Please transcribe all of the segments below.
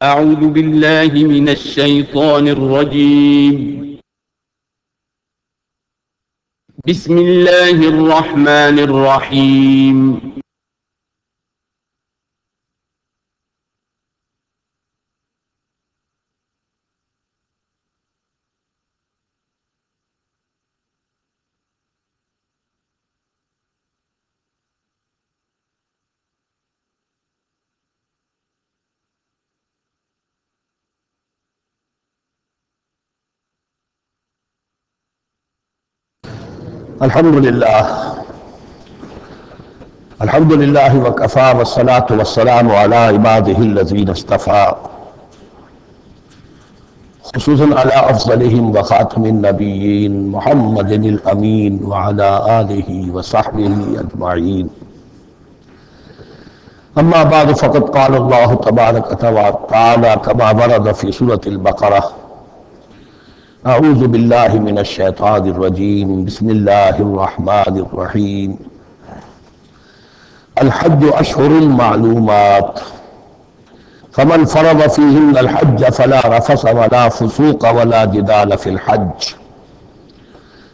أعوذ بالله من الشيطان الرجيم. بسم الله الرحمن الرحيم. الحمدللہ وکفیٰ والصلاة والسلام علی عبادہ الذین اصطفیٰ خصوصاً علی افضلہم وخاتم النبیین محمد الامین وعلی آلہ وصحبہ اجمعین. اما بعد فقد قال اللہ تبارک وتعالی کما ورد فی سورۃ البقرہ: اعوذ باللہ من الشیطان الرجیم بسم اللہ الرحمن الرحیم. الحج اشہر معلومات فمن فرض فیہن الحج فلا رفث ولا فسوق ولا جدال فی الحج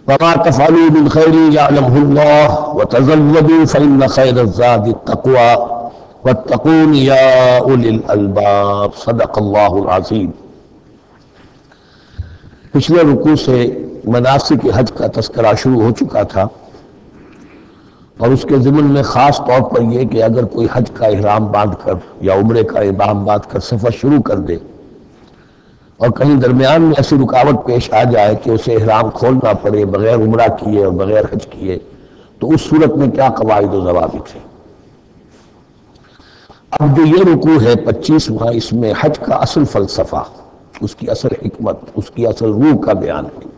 وما تفعلوا من خیر یعلمہ اللہ وتزودوا فإن خیر الزاد التقوی واتقون یا اولی الالباب. صدق اللہ العظیم. پچھلے رکوع سے مناسک حج کا تذکرہ شروع ہو چکا تھا، اور اس کے ضمن میں خاص طور پر یہ کہ اگر کوئی حج کا احرام باندھ کر یا عمرے کا احرام باندھ کر سفر شروع کر دے اور کہیں درمیان میں ایسی رکاوٹ پیش آ جائے کہ اسے احرام کھولنا پڑے بغیر عمرہ کیے اور بغیر حج کیے، تو اس صورت میں کیا قواعد و ضوابط ہیں. اب جو یہ رکوع ہے 25واں، اس میں حج کا اصل فلسفہ، اس کی اصل حکمت، اس کی اصل روح کا بیان ہے.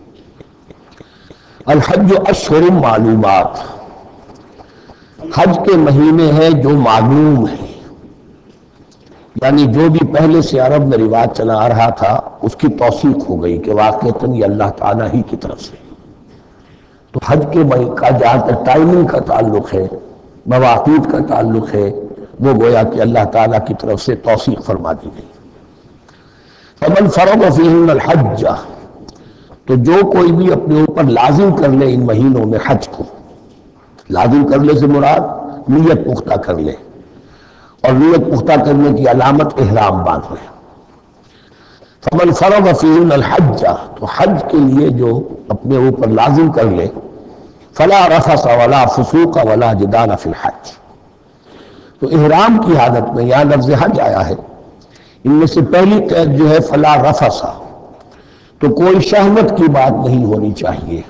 الحج اشہر معلومات، حج کے مہینے ہیں جو معلوم ہیں، یعنی جو بھی پہلے سے عرب میں رواج چلا آ رہا تھا اس کی توثیق ہو گئی کہ واقعتاً یہ اللہ تعالیٰ ہی کی طرف سے. تو حج کے کا جہاں تک ٹائمنگ کا تعلق ہے، مواقیت کا تعلق ہے، وہ گویا کہ اللہ تعالیٰ کی طرف سے توثیق فرما دی گئی. فمن فرض فیہن الحج، تو جو کوئی بھی اپنے اوپر لازم کر لے ان مہینوں میں حج کو، لازم کر لے سے مراد نیت پختہ کر لے، اور نیت پختہ کرنے کی علامت احرام باندھ لے. فمن فرض فیہن الحج، تو حج کے لیے جو اپنے اوپر لازم کر لے، فلا رفث ولا فسوق ولا جدال فی الحج. تو احرام کی حالت میں یہاں لفظ حج آیا ہے، ان میں سے پہلی قید جو ہے فلا رفث، تو کوئی شہوت کی بات نہیں ہونی چاہیے.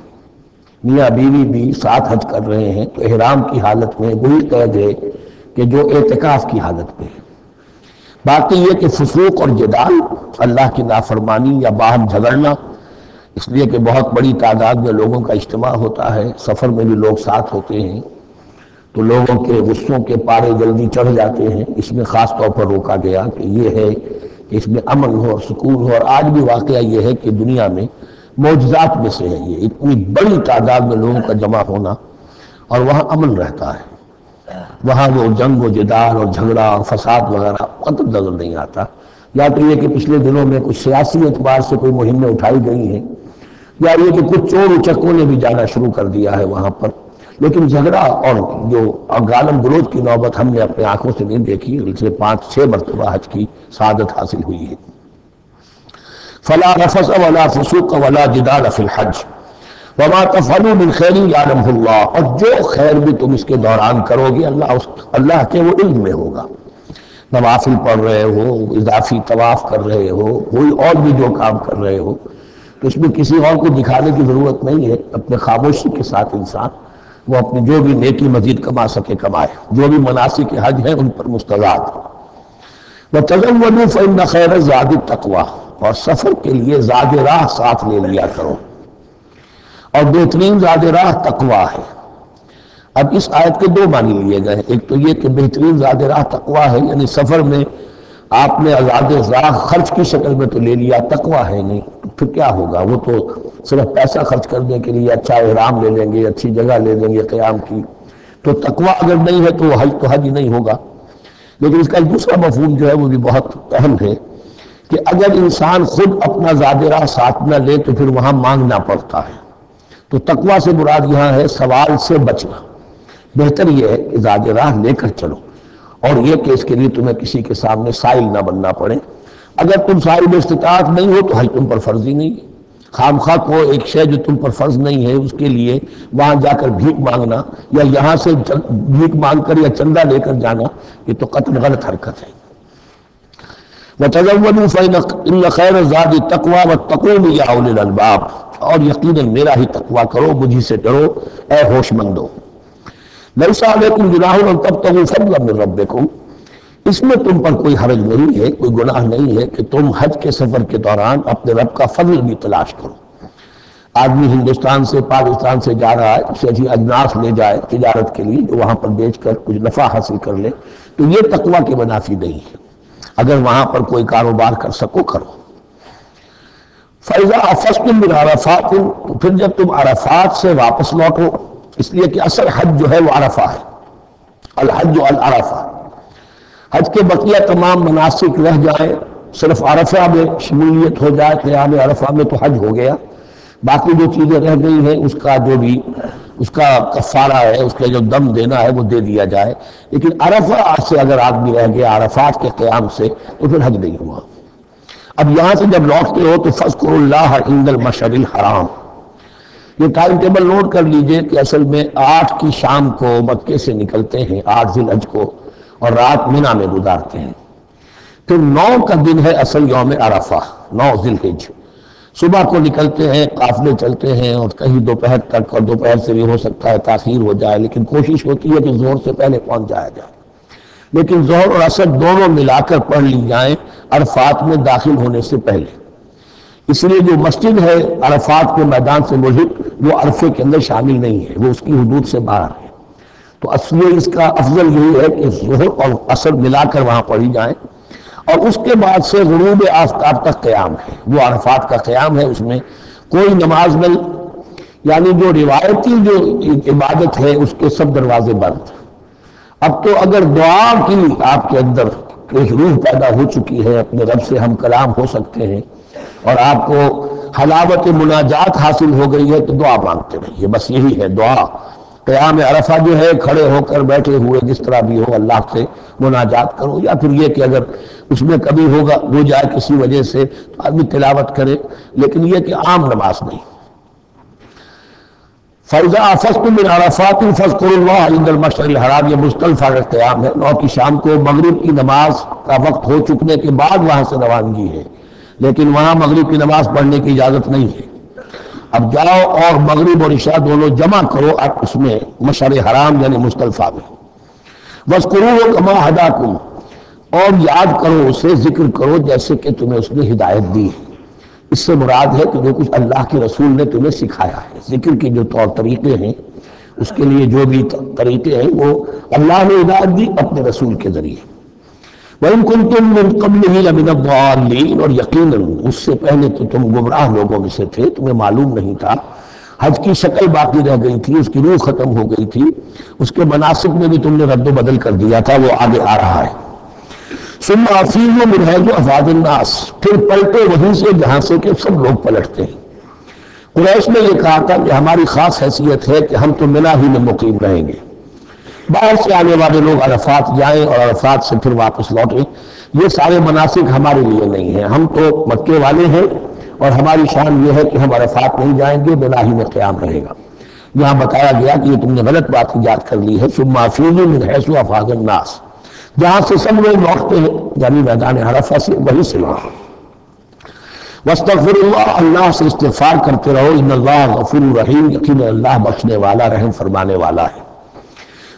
میاں بیوی بھی ساتھ حج کر رہے ہیں تو احرام کی حالت میں وہی قید ہے کہ جو اعتکاف کی حالت میں ہے. باقی یہ کہ فسوق اور جدال، اللہ کی نافرمانی یا باہم جھگڑنا، اس لیے کہ بہت بڑی تعداد میں لوگوں کا اجتماع ہوتا ہے، سفر میں بھی لوگ ساتھ ہوتے ہیں، تو لوگوں کے غصوں کے پارے جلدی چڑھ جاتے ہیں. اس میں خاص طور پر روکا گیا کہ یہ ہے کہ اس میں امن ہو اور سکون ہو. اور آج بھی واقعہ یہ ہے کہ دنیا میں معجزات میں سے ہے یہ اتنی بڑی تعداد میں لوگوں کا جمع ہونا، اور وہاں امن رہتا ہے، وہاں وہ جنگ و جدال اور جھگڑا اور فساد وغیرہ قطع نظر نہیں آتا. یا تو یہ کہ پچھلے دنوں میں کچھ سیاسی اعتبار سے کوئی مہمیں اٹھائی گئی ہیں، یا یہ کہ کچھ چور اچکوں نے بھی جانا شروع کر دیا ہے وہاں پر، لیکن جھگڑا اور جو گالم گلوچ کی نوبت ہم نے اپنے آنکھوں سے نہیں دیکھی. اسے 5-6 مرتبہ حج کی سعادت حاصل ہوئی ہے. فلا رفث ولا فسوق ولا جدال فی الحج وما تفعلوا من خیر یعلمہ اللہ، اور جو خیر بھی تم اس کے دوران کرو گے اللہ کے وہ علم میں ہوگا. نوافل پڑھ رہے ہو، اضافی طواف کر رہے ہو، کوئی اور بھی جو کام کر رہے ہو، تو اس میں کسی اور کو دکھانے کی ضرورت نہیں ہے. اپنے خاموشی کے ساتھ انسان وہ اپنی جو بھی نیکی مزید کما سکے کمائے. جو بھی مناسک حج ہیں ان پر مستضاد. وَتَزَوَّدُوا فَإِنَّ خَيْرَ الزَّادِ التَّقْوَىٰ، اور سفر کے لیے زاد راہ ساتھ لے لیا کرو، اور بہترین زاد راہ تقویٰ ہے. اب اس آیت کے دو معنی لیے گئے ہیں. ایک تو یہ کہ بہترین زاد راہ تقویٰ ہے، یعنی سفر میں آپ نے زاد راہ خرچ کی شکل میں تو لے لیا، تقویٰ ہے نہیں، پھر کیا ہوگا؟ وہ تو صرف پیسہ خرچ کرنے کے لیے اچھا احرام لے لیں گے، اچھی جگہ لے لیں گے قیام کی، تو تقویٰ اگر نہیں ہے تو حج نہیں ہوگا. لیکن اس کا ایک دوسرا مفہوم جو ہے وہ بھی بہت اہم ہے کہ اگر انسان خود اپنا زاد راہ ساتھ نہ لے تو پھر وہاں مانگنا پڑتا ہے. تو تقویٰ سے مراد یہاں ہے سوال سے بچنا. بہتر یہ ہے کہ زاد راہ لے کر چلو، اور یہ کہ اس کے لیے تمہیں کسی کے سامنے سائل نہ بننا پڑے. اگر تم صاحب استطاعت نہیں ہو تو حج تم پر فرض ہی نہیں ہے. خام خواہ کو ایک شے جو تم پر فرض نہیں ہے اس کے لیے وہاں جا کر بھیک مانگنا یا یہاں سے بھیک مانگ کر یا چندہ لے کر جانا، یہ تو قطعاً غلط حرکت ہے. وَتَزَوَّدُوا فَإِنَّ خَيْرَ الزَّادِ التَّقْوَىٰ وَاتَّقُونِ يَا أُولِي الْأَلْبَابِ، اور یقیناً میرا ہی تقویٰ کرو، مجھی سے ڈرو اے ہوش مندو. لَيْسَ عَلَيْكُمْ جُنَاحٌ أَن تَبْتَغُوا فَضْلًا مِّن رَّبِّكُمْ، اس میں تم پر کوئی حرج نہیں ہے، کوئی گناہ نہیں ہے کہ تم حج کے سفر کے دوران اپنے رب کا فضل بھی تلاش کرو. آدمی ہندوستان سے پاکستان سے جا رہا ہے، اسے اچھی اجناس لے جائے تجارت کے لیے جو وہاں پر بیچ کر کچھ نفع حاصل کر لے، تو یہ تقویٰ کے منافی نہیں ہے. اگر وہاں پر کوئی کاروبار کر سکو کرو. فَإِذَا أَفَضْتُم مِّنْ عَرَفَاتٍ، تو پھر جب تم عرفات سے واپس لوٹو، اس لیے کہ اصل حج جو ہے وہ عرفہ ہے، الحج العرفہ. حج کے بقیہ تمام مناسک رہ جائیں، صرف عرفہ میں شمولیت ہو جائے، قیام عرفہ میں تو حج ہو گیا. باقی جو چیزیں رہ گئی ہیں اس کا جو بھی اس کا کفارہ ہے، اس کا جو دم دینا ہے وہ دے دیا جائے. لیکن عرفہ سے اگر آدمی رہ گیا عرفات کے قیام سے تو پھر حج نہیں ہوا. اب یہاں سے جب لوٹتے ہو تو فاذکروا اللہ عند المشعر الحرام. یہ ٹائم ٹیبل نوٹ کر لیجئے کہ اصل میں 8 کی شام کو مکے سے نکلتے ہیں 8 ذی الحج کو، اور رات منی میں گزارتے ہیں. پھر 9 کا دن ہے اصل یوم عرفہ، 9 ذی الحج. صبح کو نکلتے ہیں، قافلے چلتے ہیں، اور کہیں دوپہر تک، اور دوپہر سے بھی ہو سکتا ہے تاخیر ہو جائے، لیکن کوشش ہوتی ہے کہ ظہر سے پہلے پہنچ جایا جائے. لیکن ظہر اور عصر دونوں ملا کر پڑھ لی جائیں عرفات میں داخل ہونے سے پہلے. اس لیے جو مسجد ہے عرفات کے میدان سے ملحق وہ عرفے کے اندر شامل نہیں ہے، وہ اس کی حدود سے باہر ہے. تو اصلی اس کا افضل یہی ہے کہ ظہر اور عصر ملا کر وہاں پڑھی جائیں، اور اس کے بعد سے غروب آفتاب تک قیام ہے، وہ عرفات کا قیام ہے. اس میں کوئی نماز نہیں، یعنی جو روایتی جو عبادت ہے اس کے سب دروازے بند. اب تو اگر دعا کی آپ کے اندر ایک روح پیدا ہو چکی ہے، اپنے رب سے ہم کلام ہو سکتے ہیں، اور آپ کو حلاوت مناجات حاصل ہو گئی ہے تو دعا مانگتے رہیے. بس یہی ہے دعا. قیام عرفہ جو ہے کھڑے ہو کر بیٹھے ہوئے جس طرح بھی ہو اللہ سے مناجات کرو، یا پھر یہ کہ اگر اس میں کبھی ہو جائے کسی وجہ سے تو آدمی تلاوت کرے، لیکن یہ کہ عام نماز نہیں. فَإِذَا أَفَضْتُم مِّنْ عَرَفَاتٍ فَاذْكُرُوا اللَّهَ عِندَ الْمَشْعَرِ الْحَرَامِ. یہ مزدلفہ کا قیام ہے. 9 کی شام کو مغرب کی نماز کا وقت ہو چکنے کے بعد وہاں سے روانگی ہے، لیکن وہاں مغرب کی نماز پڑھنے کی اجازت نہیں ہے. اب جاؤ اور مغرب اور عشاء دونوں جمع کرو اب اس میں مشعر حرام یعنی مزدلفہ میں. وَاذْكُرُوهُ كَمَا هَدَاكُمْ، اور یاد کرو اسے، ذکر کرو جیسے کہ تمہیں اس نے ہدایت دی ہے. اس سے مراد ہے کہ جو کچھ اللہ کے رسول نے تمہیں سکھایا ہے. ذکر کے جو طور طریقے ہیں اس کے لیے جو بھی طریقے ہیں وہ اللہ نے ہدایت دی اپنے رسول کے ذریعے. وَإِن كُنتُم مِّن قَبْلِهِ لَمِنَ الضَّالِّينَ، اور یقیناً اس سے پہلے تو تم گمراہ لوگوں میں سے تھے، تمہیں معلوم نہیں تھا. حج کی شکل باقی رہ گئی تھی، اس کی روح ختم ہو گئی تھی، اس کے مناسک میں بھی تم نے رد و بدل کر دیا تھا، وہ آگے آ رہا ہے. ثم افیضوا من حیث افاض الناس، پھر پلٹے وہیں سے جہاں سے کہ سب لوگ پلٹتے ہیں. قریش نے یہ کہا تھا کہ ہماری خاص حیثیت ہے کہ ہم تو منی ہی میں مقیم رہیں گے، باہر سے آنے والے لوگ عرفات جائیں اور عرفات سے پھر واپس لوٹیں، یہ سارے مناسک ہمارے لیے نہیں ہیں. ہم تو مکے والے ہیں اور ہماری شان یہ ہے کہ ہم عرفات نہیں جائیں گے، منی ہی میں قیام رہے گا. یہاں بتایا گیا کہ یہ تم نے غلط بات ایجاد کر لی ہے. ثم افیضوا من حیث افاض الناس، جہاں سے سب لوگ لوٹتے ہیں یعنی میدان عرفہ سے، وہیں سے لوٹیں. واستغفر اللہ، اللہ سے استغفار کرتے رہو. ان اللہ غفور رحیم، یقیناً اللہ بخشنے والا رحم فرمانے والا ہے.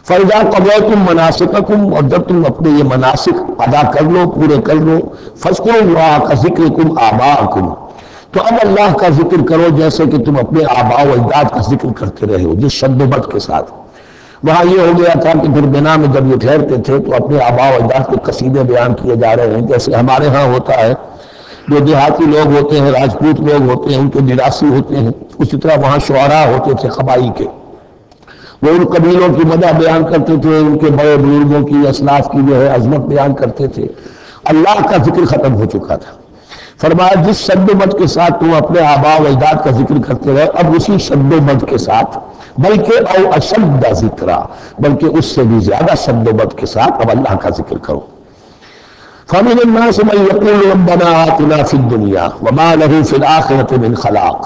فَإِذَا قَضَيْتُم مَّنَاسِكَكُمْ، اور جب تم اپنے یہ مناسک ادا کر لو، پورے کر لو، فاذکروا اللہ کذکرکم آباءکم، تو اب اللہ کا ذکر کرو جیسے کہ تم اپنے آباء و اجداد کا ذکر کرتے رہے ہو، جس شد و بد کے ساتھ. وہاں یہ ہو گیا تھا کہ پھر بنا میں جب یہ ٹھہرتے تھے تو اپنے آباء و اجداد کے قصیدے بیان کیے جا رہے ہیں، جیسے ہمارے ہاں ہوتا ہے. جو دیہاتی لوگ ہوتے ہیں، راجپوت لوگ ہوتے ہیں، ان کے میراثی ہوتے ہیں، اسی طرح وہاں شعراء ہوتے تھے قبائی کے، وہ ان قبیلوں کی مدح بیان کرتے تھے، ان کے بڑے بزرگوں کی، اسلاف کی جو ہے عظمت بیان کرتے تھے. اللہ کا ذکر ختم ہو چکا تھا. فرمایا جس شد و مد کے ساتھ تم اپنے آباء و اجداد کا ذکر کرتے رہے، اب اسی شد و مد کے ساتھ، بلکہ او اشد ذکرا، بلکہ اس سے بھی زیادہ شد و مد کے ساتھ اب اللہ کا ذکر کرو۔ فَمِنَ النَّاسِ مَن يَقُولُ رَبَّنَا آتِنَا فِي الدُّنْيَا وَمَا لَهُ فِي الْآخِرَةِ مِنْ خَلَاقٍ،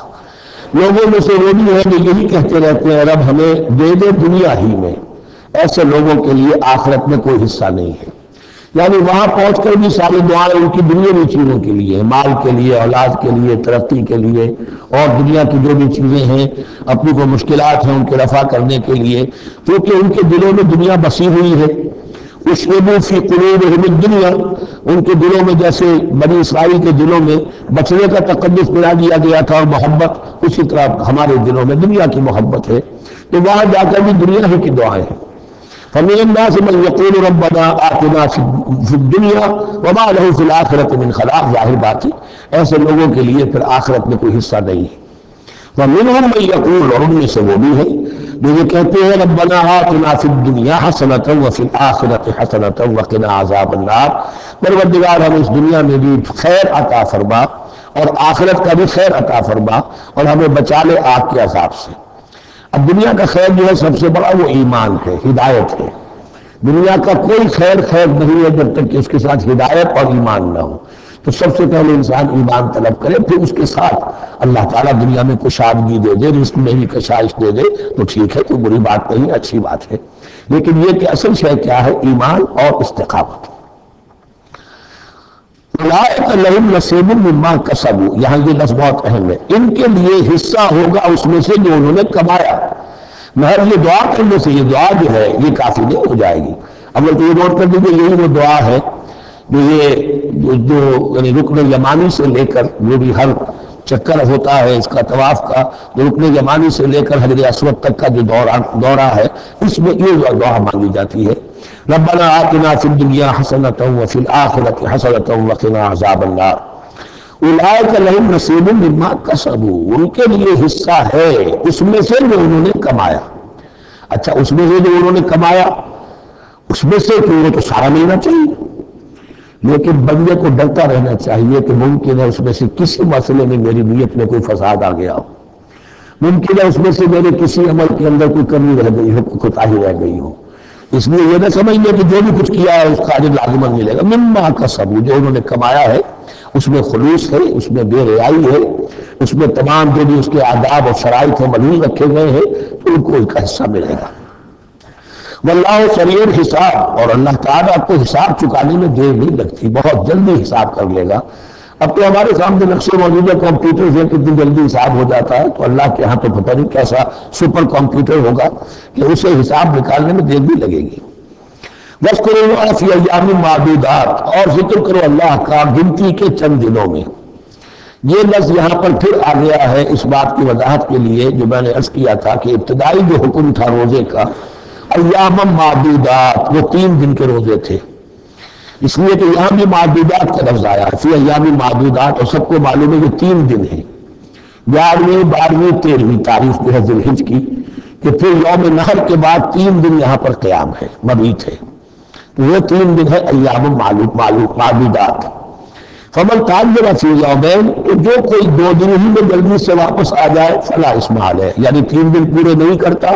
لوگوں میں سے وہ بھی ہے جو یہی کہتے رہتے ہیں رب ہمیں دے دے دنیا ہی میں، ایسے لوگوں کے لیے آخرت میں کوئی حصہ نہیں ہے۔ یعنی وہاں پہنچ کر بھی ساری دعائیں ان کی دنیاوی چیزوں کے لیے، مال کے لیے، اولاد کے لیے، ترقی کے لیے، اور دنیا کی جو بھی چیزیں ہیں، اپنی کو مشکلات ہیں ان کے رفع کرنے کے لیے، کیونکہ ان کے دلوں میں دنیا بسی ہوئی ہے۔ اشربوا فی قلوبہم الدنیا، ان کے دلوں میں جیسے بنی اسرائیل کے دلوں میں بچنے کا تقدس ملا دیا گیا تھا اور محبت، اسی طرح ہمارے دلوں میں دنیا کی محبت ہے، تو وہاں جا کر بھی دنیا ہی کی دعائیں ہیں۔ فَمِنَ النَّاسِ مَن يَقُولُ رَبَّنَا آتِنَا فِي الدُّنْيَا وَمَا لَهُ فِي الْآخِرَةِ مِنْ خَلَاقٍ، ظاہر بات ہے ایسے لوگوں کے لیے پھر آخرت میں کوئی حصہ نہیں ہے۔ وَمِنْهُم مَن يَقُولُ، اور ان میں سے وہ بھی ہے جو یہ کہتے ہیں ربنا آتنا فی الدنیا حسنۃ وفی الآخرۃ حسنۃ وقنا عذاب النار، پروردگار ہمیں اس دنیا میں بھی خیر عطا فرما اور آخرت کا بھی خیر عطا فرما اور ہمیں بچا لے آگ کے عذاب سے۔ اب دنیا کا خیر جو ہے سب سے بڑا وہ ایمان ہے، ہدایت ہے۔ دنیا کا کوئی خیر نہیں ہے جب تک کہ اس کے ساتھ ہدایت اور ایمان نہ ہو۔ تو سب سے پہلے انسان ایمان طلب کرے، پھر اس کے ساتھ اللہ تعالیٰ دنیا میں کشادگی دے دے، رزق میں بھی کشائش دے دے تو ٹھیک ہے، کوئی بری بات نہیں، اچھی بات ہے۔ لیکن یہ کہ اصل شے کیا ہے؟ ایمان اور استقامت۔ اولئک لہم نصیب مما کسبوا، یہاں یہ لفظ بہت اہم ہے، ان کے لیے حصہ ہوگا اس میں سے جو انہوں نے کمایا۔ مگر یہ دعا کرنے سے یہ دعا جو ہے یہ کافی نہیں ہو جائے گی۔ اول تو یہ نوٹ کر دیجیے یہی وہ دعا ہے جو یعنی رکن یمانی سے لے کر جو بھی ہر چکر ہوتا ہے اس کا طواف کا، جو رکن یمانی سے لے کر حجر اسود تک کا جو دورہ ہے، اس میں یہ دعا مانگی جاتی ہے، ربنا آتنا فی الدنیا حسنۃ وفی الآخرۃ حسنۃ وقنا عذاب النار اولئک لہم نصیب مما کسبوا، ان کے لیے حصہ ہے اس میں سے جو انہوں نے کمایا۔ اچھا، اس میں سے جو انہوں نے کمایا، اس میں سے کہ انہیں تو سارا ملنا چاہیے، لیکن بندے کو ڈرتا رہنا چاہیے کہ ممکن ہے اس میں سے کسی مسئلے میں میری نیت میں کوئی فساد آ گیا ہو، ممکن ہے اس میں سے میرے کسی عمل کے اندر کوئی کمی رہ گئی ہو، کوئی کوتاہی رہ گئی ہو۔ اس لیے یہ نہ سمجھ لیں کہ جو بھی کچھ کیا ہے اس کا اجر لازماً ملے گا۔ مما کسبوا، جو انہوں نے کمایا ہے اس میں خلوص ہے، اس میں بے ریائی ہے، اس میں تمام جو بھی اس کے آداب اور شرائط ہیں ملحوظ رکھے گئے ہیں، تو ان کو اس کا حصہ ملے گا۔ واللہ سریع الحساب، اور اللہ تعالیٰ کو حساب چکانے میں دیر نہیں لگتی، بہت جلدی حساب کر لے گا۔ اب تو ہمارے سامنے نقشے موجود ہے، کمپیوٹر سے کتنی جلدی حساب ہو جاتا ہے، تو اللہ کے ہاں تو پتہ نہیں کیسا سپر کمپیوٹر ہوگا کہ اسے حساب نکالنے میں دیر بھی لگے گی۔ وَاذْكُرُوا اللَّهَ فِي أَيَّامٍ مَّعْدُودَاتٍ، اور ذکر کرو اللہ کا گنتی کے چند دنوں میں۔ یہ لفظ یہاں پر پھر آ گیا ہے اس بات کی وضاحت کے لیے جو میں نے عرض کیا تھا کہ ابتدائی جو حکم تھا روزے کا، ایام معدودات، وہ 3 دن کے روزے تھے، اس لیے کہ یہاں بھی معدودات کا لفظ آیا فی ایام معدودات، اور سب کو معلوم ہے یہ 3 دن ہیں، 11ویں 12ویں 13ویں تاریخ جو ہے ذی الحجہ کی، کہ پھر یوم نحر کے بعد 3 دن یہاں پر قیام ہے، مبیت ہے، تو وہ 3 دن ہے ایام معدودات۔ فمن تعجل فی یومین، تو جو کوئی 2 دن ہی میں جلدی سے واپس آ جائے فلا اثم علیہ، یعنی 3 دن پورے نہیں کرتا،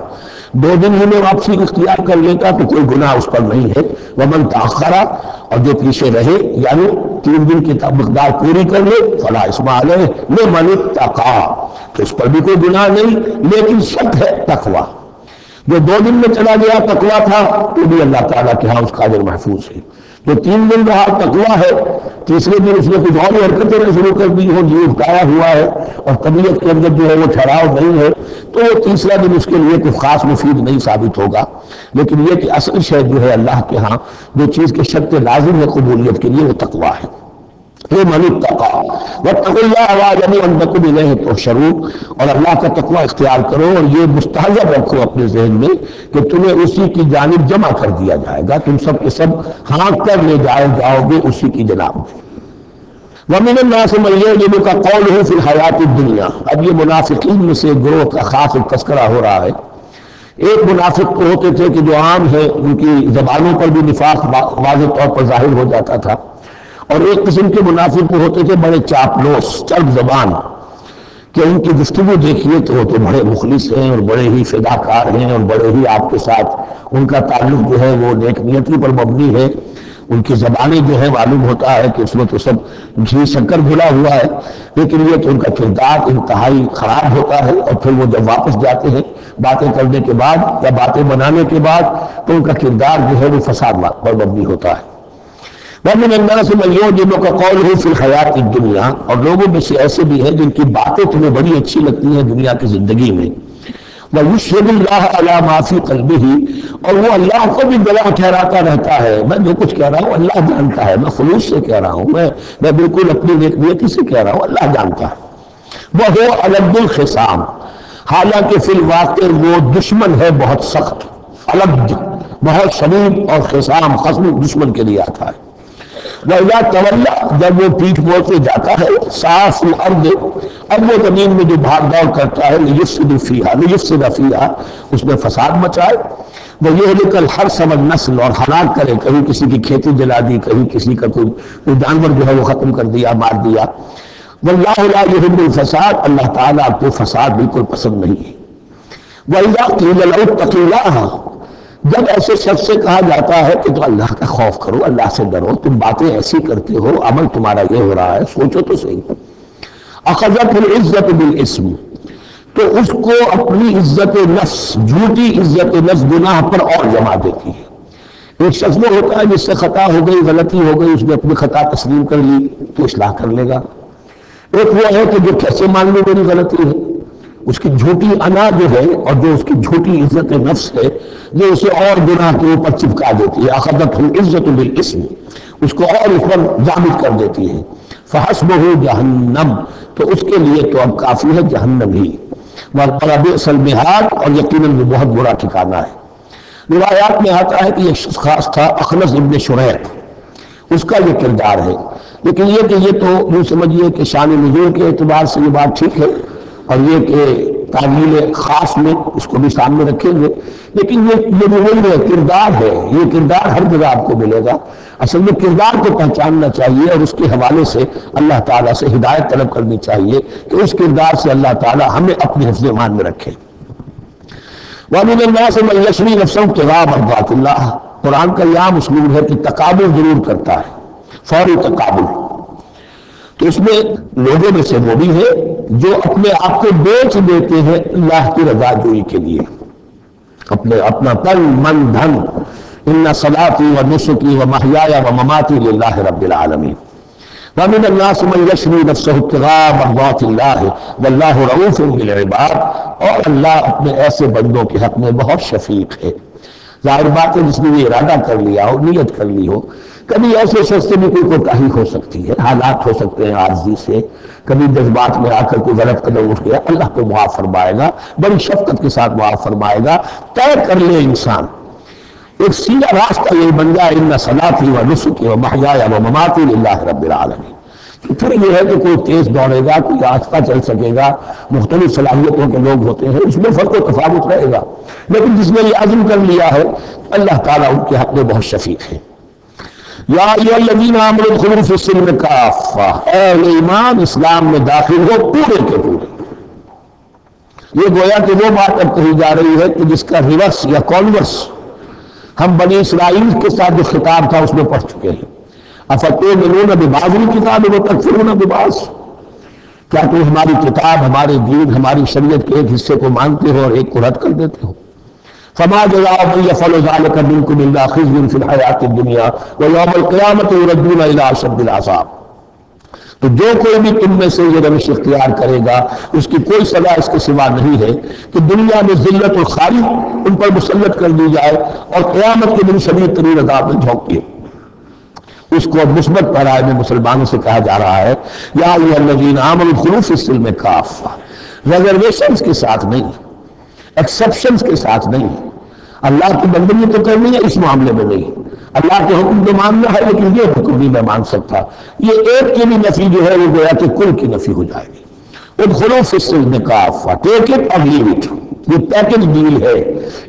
2 دن ہی میں واپسی اختیار کر لیتا تو کوئی گناہ اس پر نہیں ہے۔ ومن تاخر، اور جو پیچھے رہے یعنی 3 دن کی مقدار پوری کر لے فلا اثم علیہ لمن اتقی، تو اس پر بھی کوئی گناہ نہیں، لیکن شرط ہے تقوی۔ جو 2 دن میں چلا گیا تقوی تھا تو بھی اللہ تعالیٰ کے ہاں اس کا اجر محفوظ ہے۔ جو 3 دن رہا تقوی ہے، تیسرے دن اس نے کچھ اور حرکتیں شروع کر دی ہو، جی اٹھایا ہوا ہے اور طبیعت کے اندر جو ہے وہ ٹھہراؤ نہیں ہے، تو وہ تیسرا دن اس کے لیے کوئی خاص مفید نہیں ثابت ہوگا۔ لیکن یہ کہ اصل شے جو ہے اللہ کے ہاں جو چیز کے شرط لازم ہے قبولیت کے لیے وہ تقوی ہے۔ لمن اتقی واتقوا اللہ واعلموا انکم الیہ تحشرون، اور اللہ کا تقوی اختیار کرو اور یہ مستحضر رکھو اپنے ذہن میں کہ تمہیں اسی کی جانب جمع کر دیا جائے گا، تم سب کے سب ہانک کر لے جاؤ گے اسی کی جناب میں۔ وَمِنَ النَّاسِ مَن يُعْجِبُكَ قَوْلُهُ فِي الْحَيَاةِ الدُّنْيَا، اب یہ منافقین میں سے گروہ کا خاص ایک تذکرہ ہو رہا ہے۔ ایک منافق تو ہوتے تھے کہ جو عام ہے ان کی زبانوں پر بھی نفاق واضح طور پر ظاہر ہو جاتا تھا، اور ایک قسم کے منافق وہ ہوتے تھے بڑے چاپلوس، چرب زبان، کہ ان کی گفتگو دیکھیے تو وہ تو بڑے مخلص ہیں اور بڑے ہی فداکار ہیں اور بڑے ہی آپ کے ساتھ ان کا تعلق جو ہے وہ نیک نیتی پر مبنی ہے، ان کی زبانیں جو ہے معلوم ہوتا ہے کہ اس میں تو سب گھی شکر گھلا ہوا ہے، لیکن یہ کہ ان کا کردار انتہائی خراب ہوتا ہے، اور پھر وہ جب واپس جاتے ہیں باتیں کرنے کے بعد یا باتیں بنانے کے بعد تو ان کا کردار جو ہے وہ فساد پر مبنی ہوتا ہے۔ وَمِنَ النَّاسِ مَن يُعْجِبُكَ قَوْلُهُ فِي الْحَيَاةِ الدُّنْيَا، اور لوگوں میں سے ایسے بھی ہیں جن کی باتیں تمہیں بڑی اچھی لگتی ہیں دنیا کی زندگی میں، وَيُشْهِدُ اللَّهَ عَلَى مَا فِي قَلْبِهِ، اور وہ اللہ کو بھی گواہ ٹھہراتا رہتا ہے، میں جو کچھ کہہ رہا ہوں اللہ جانتا ہے، میں خلوص سے کہہ رہا ہوں، میں بالکل اپنی نیک نیتی سے کہہ رہا ہوں، اللہ جانتا ہے۔ وَهُوَ أَلَدُّ الْخِصَامِ، حالانکہ فی الواقع وہ دشمن ہے بہت سخت، الد بہت شدید، اور خصام خصم دشمن کے لیے آتا ہے۔ وَإِذَا تَوَلَّى، جب وہ پیٹھ موڑ کے جاتا ہے، صاف الارض، اب وہ زمین میں جو بھاگ دوڑ کرتا ہے، لِيُفْسِدَ فِيهَا، اس میں فساد مچائے، وَيُهْلِكَ الْحَرْثَ وَالنَّسْلَ، اور ہلاک کرے، کہیں کسی کی کھیتی جلا دی، کہیں کسی کا کوئی جانور جو ہے وہ ختم کر دیا، مار دیا۔ وَاللَّهُ لَا يُحِبُّ الْفَسَادَ، اللہ تعالیٰ کو فساد بالکل پسند نہیں ہے۔ وَإِذَا قِيلَ لَهُ اتَّقِ اللَّهَ، جب ایسے شخص سے کہا جاتا ہے کہ تو اللہ کا خوف کرو، اللہ سے ڈرو، تم باتیں ایسی کرتے ہو، عمل تمہارا یہ ہو رہا ہے، سوچو تو صحیح۔ اخذت العزت بالاسم، تو اس کو اپنی عزت نفس، جھوٹی عزت نفس گناہ پر اور جما دیتی ہے۔ ایک شخص وہ ہوتا ہے جس سے خطا ہو گئی، غلطی ہو گئی، اس نے اپنی خطا تسلیم کر لی تو اصلاح کر لے گا۔ ایک وہ ہے کہ جو کیسے مان لے میری غلطی ہے، اس کی جھوٹی انا جو ہے اور جو اس کی جھوٹی عزت نفس ہے جو اسے اور گناہ کے اوپر چپکا دیتی ہے، اخذت العزت بالاسم، اس کو اور اس پر ضابط کر دیتی ہے۔ فحسبہ جہنم، تو اس کے لیے تو اب کافی ہے جہنم ہی، وبئس المہاد، اور یقیناً وہ بہت برا ٹھکانہ ہے۔ روایات میں آتا ہے کہ یہ شخص خاص تھا اخنس ابن شریح، اس کا یہ کردار ہے، لیکن یہ کہ یہ تو یوں سمجھیے کہ شان نزول کے اعتبار سے یہ بات ٹھیک ہے، اور یہ کہ تعمیل خاص میں اس کو بھی سامنے رکھیں گے، لیکن یہ وہی ہے، کردار ہے، یہ کردار ہر جگہ آپ کو ملے گا۔ اصل میں کردار کو پہچاننا چاہیے اور اس کے حوالے سے اللہ تعالیٰ سے ہدایت طلب کرنی چاہیے کہ اس کردار سے اللہ تعالیٰ ہمیں اپنے حفظ ایمان میں رکھے۔ وَمِنَ النَّاسِ مَن يَشْرِي نَفْسَهُ ابْتِغَاءَ مَرْضَاتِ اللَّهِ، قرآن کا یہ عام اسلوب ہے کہ تقابل ضرور کرتا ہے، فوری تقابل۔ تو اس میں لوگوں میں سے وہ بھی ہے جو اپنے آپ کو بیچ دیتے ہیں اللہ کی رضا جوئی کے لیے، اپنا تن من دھن، ان صلاتی و نسکی و محیای و مماتی للہ رب العالمین۔ ومن الناس من یشری نفسہ ابتغاء مرضات اللہ واللہ رؤوف بالعباد، اور اللہ اپنے ایسے بندوں کے حق میں بہت شفیق ہے۔ ظاہر بات ہے جس نے یہ ارادہ کر لیا ہو، نیت کر لی ہو، کبھی ایسے شخص سے بھی کوئی کوتاہی ہو سکتی ہے، حالات ہو سکتے ہیں عارضی سے، کبھی جذبات میں آ کر کوئی غلط قدم اٹھ گیا، اللہ کو معاف فرمائے گا، بڑی شفقت کے ساتھ معاف فرمائے گا۔ طے کر لے انسان، ایک سیدھا راستہ یہ بن جائے، ان صلاتی و نسکی و محیای و مماتی للہ رب العالمین۔ تو پھر یہ ہے کہ کوئی تیز دوڑے گا، کوئی آہستہ چل سکے گا، مختلف صلاحیتوں کے لوگ ہوتے ہیں، اس میں فرق و تفاوت رہے گا، لیکن جس نے یہ عزم کر لیا ہے اللہ تعالیٰ ان کے حق میں بہت شفیق ہے۔ یا ایھا الذین آمنوا ادخلوا فی السلم کافہ، اے ایمان اسلام میں داخل ہو پورے کے پورے۔ یہ گویا کہ وہ بات اب کہی جا رہی ہے کہ جس کا ریورس یا کانورس ہم بنی اسرائیل کے ساتھ جو خطاب تھا اس میں پڑھ چکے ہیں۔ افتؤمنون ببعض الکتاب وتکفرون ببعض، کیا تم ہماری کتاب، ہمارے دین، ہماری شریعت کے ایک حصے کو مانتے ہو اور ایک کو رد کر دیتے ہو؟ فما جزاء من يفعل ذلك منكم الا خزي في الحياة الدنيا ويوم القيامة يردون الى اشد العذاب۔ تو جو کوئی بھی تم میں سے یہ روش اختیار کرے گا اس کی کوئی سزا اس کے سوا نہیں ہے کہ دنیا میں ذلت اور خاری ان پر مسلط کر دی جائے اور قیامت کے دن شدید ترین عذاب میں جھونک دیے۔ اس کو مثبت پیرائے میں مسلمانوں سے کہا جا رہا ہے یا ایھا الذین آمنوا ادخلوا فی السلم کافہ، ریزرویشنز کے ساتھ نہیں، ایکسیپشنز کے ساتھ نہیں۔ اللہ کی بندگی تو کرنی ہے، اس معاملے میں نہیں۔ اللہ کے حکم تو ماننا ہے لیکن یہ حکم نہیں میں مان سکتا، یہ ایک کی بھی نفی جو ہے وہ گویا کہ کل کی نفی ہو جائے گی۔ ادخلوا فی السلم کافہ، ٹیک اٹ اور لیو اٹ، یہ پیکج ڈیل ہے،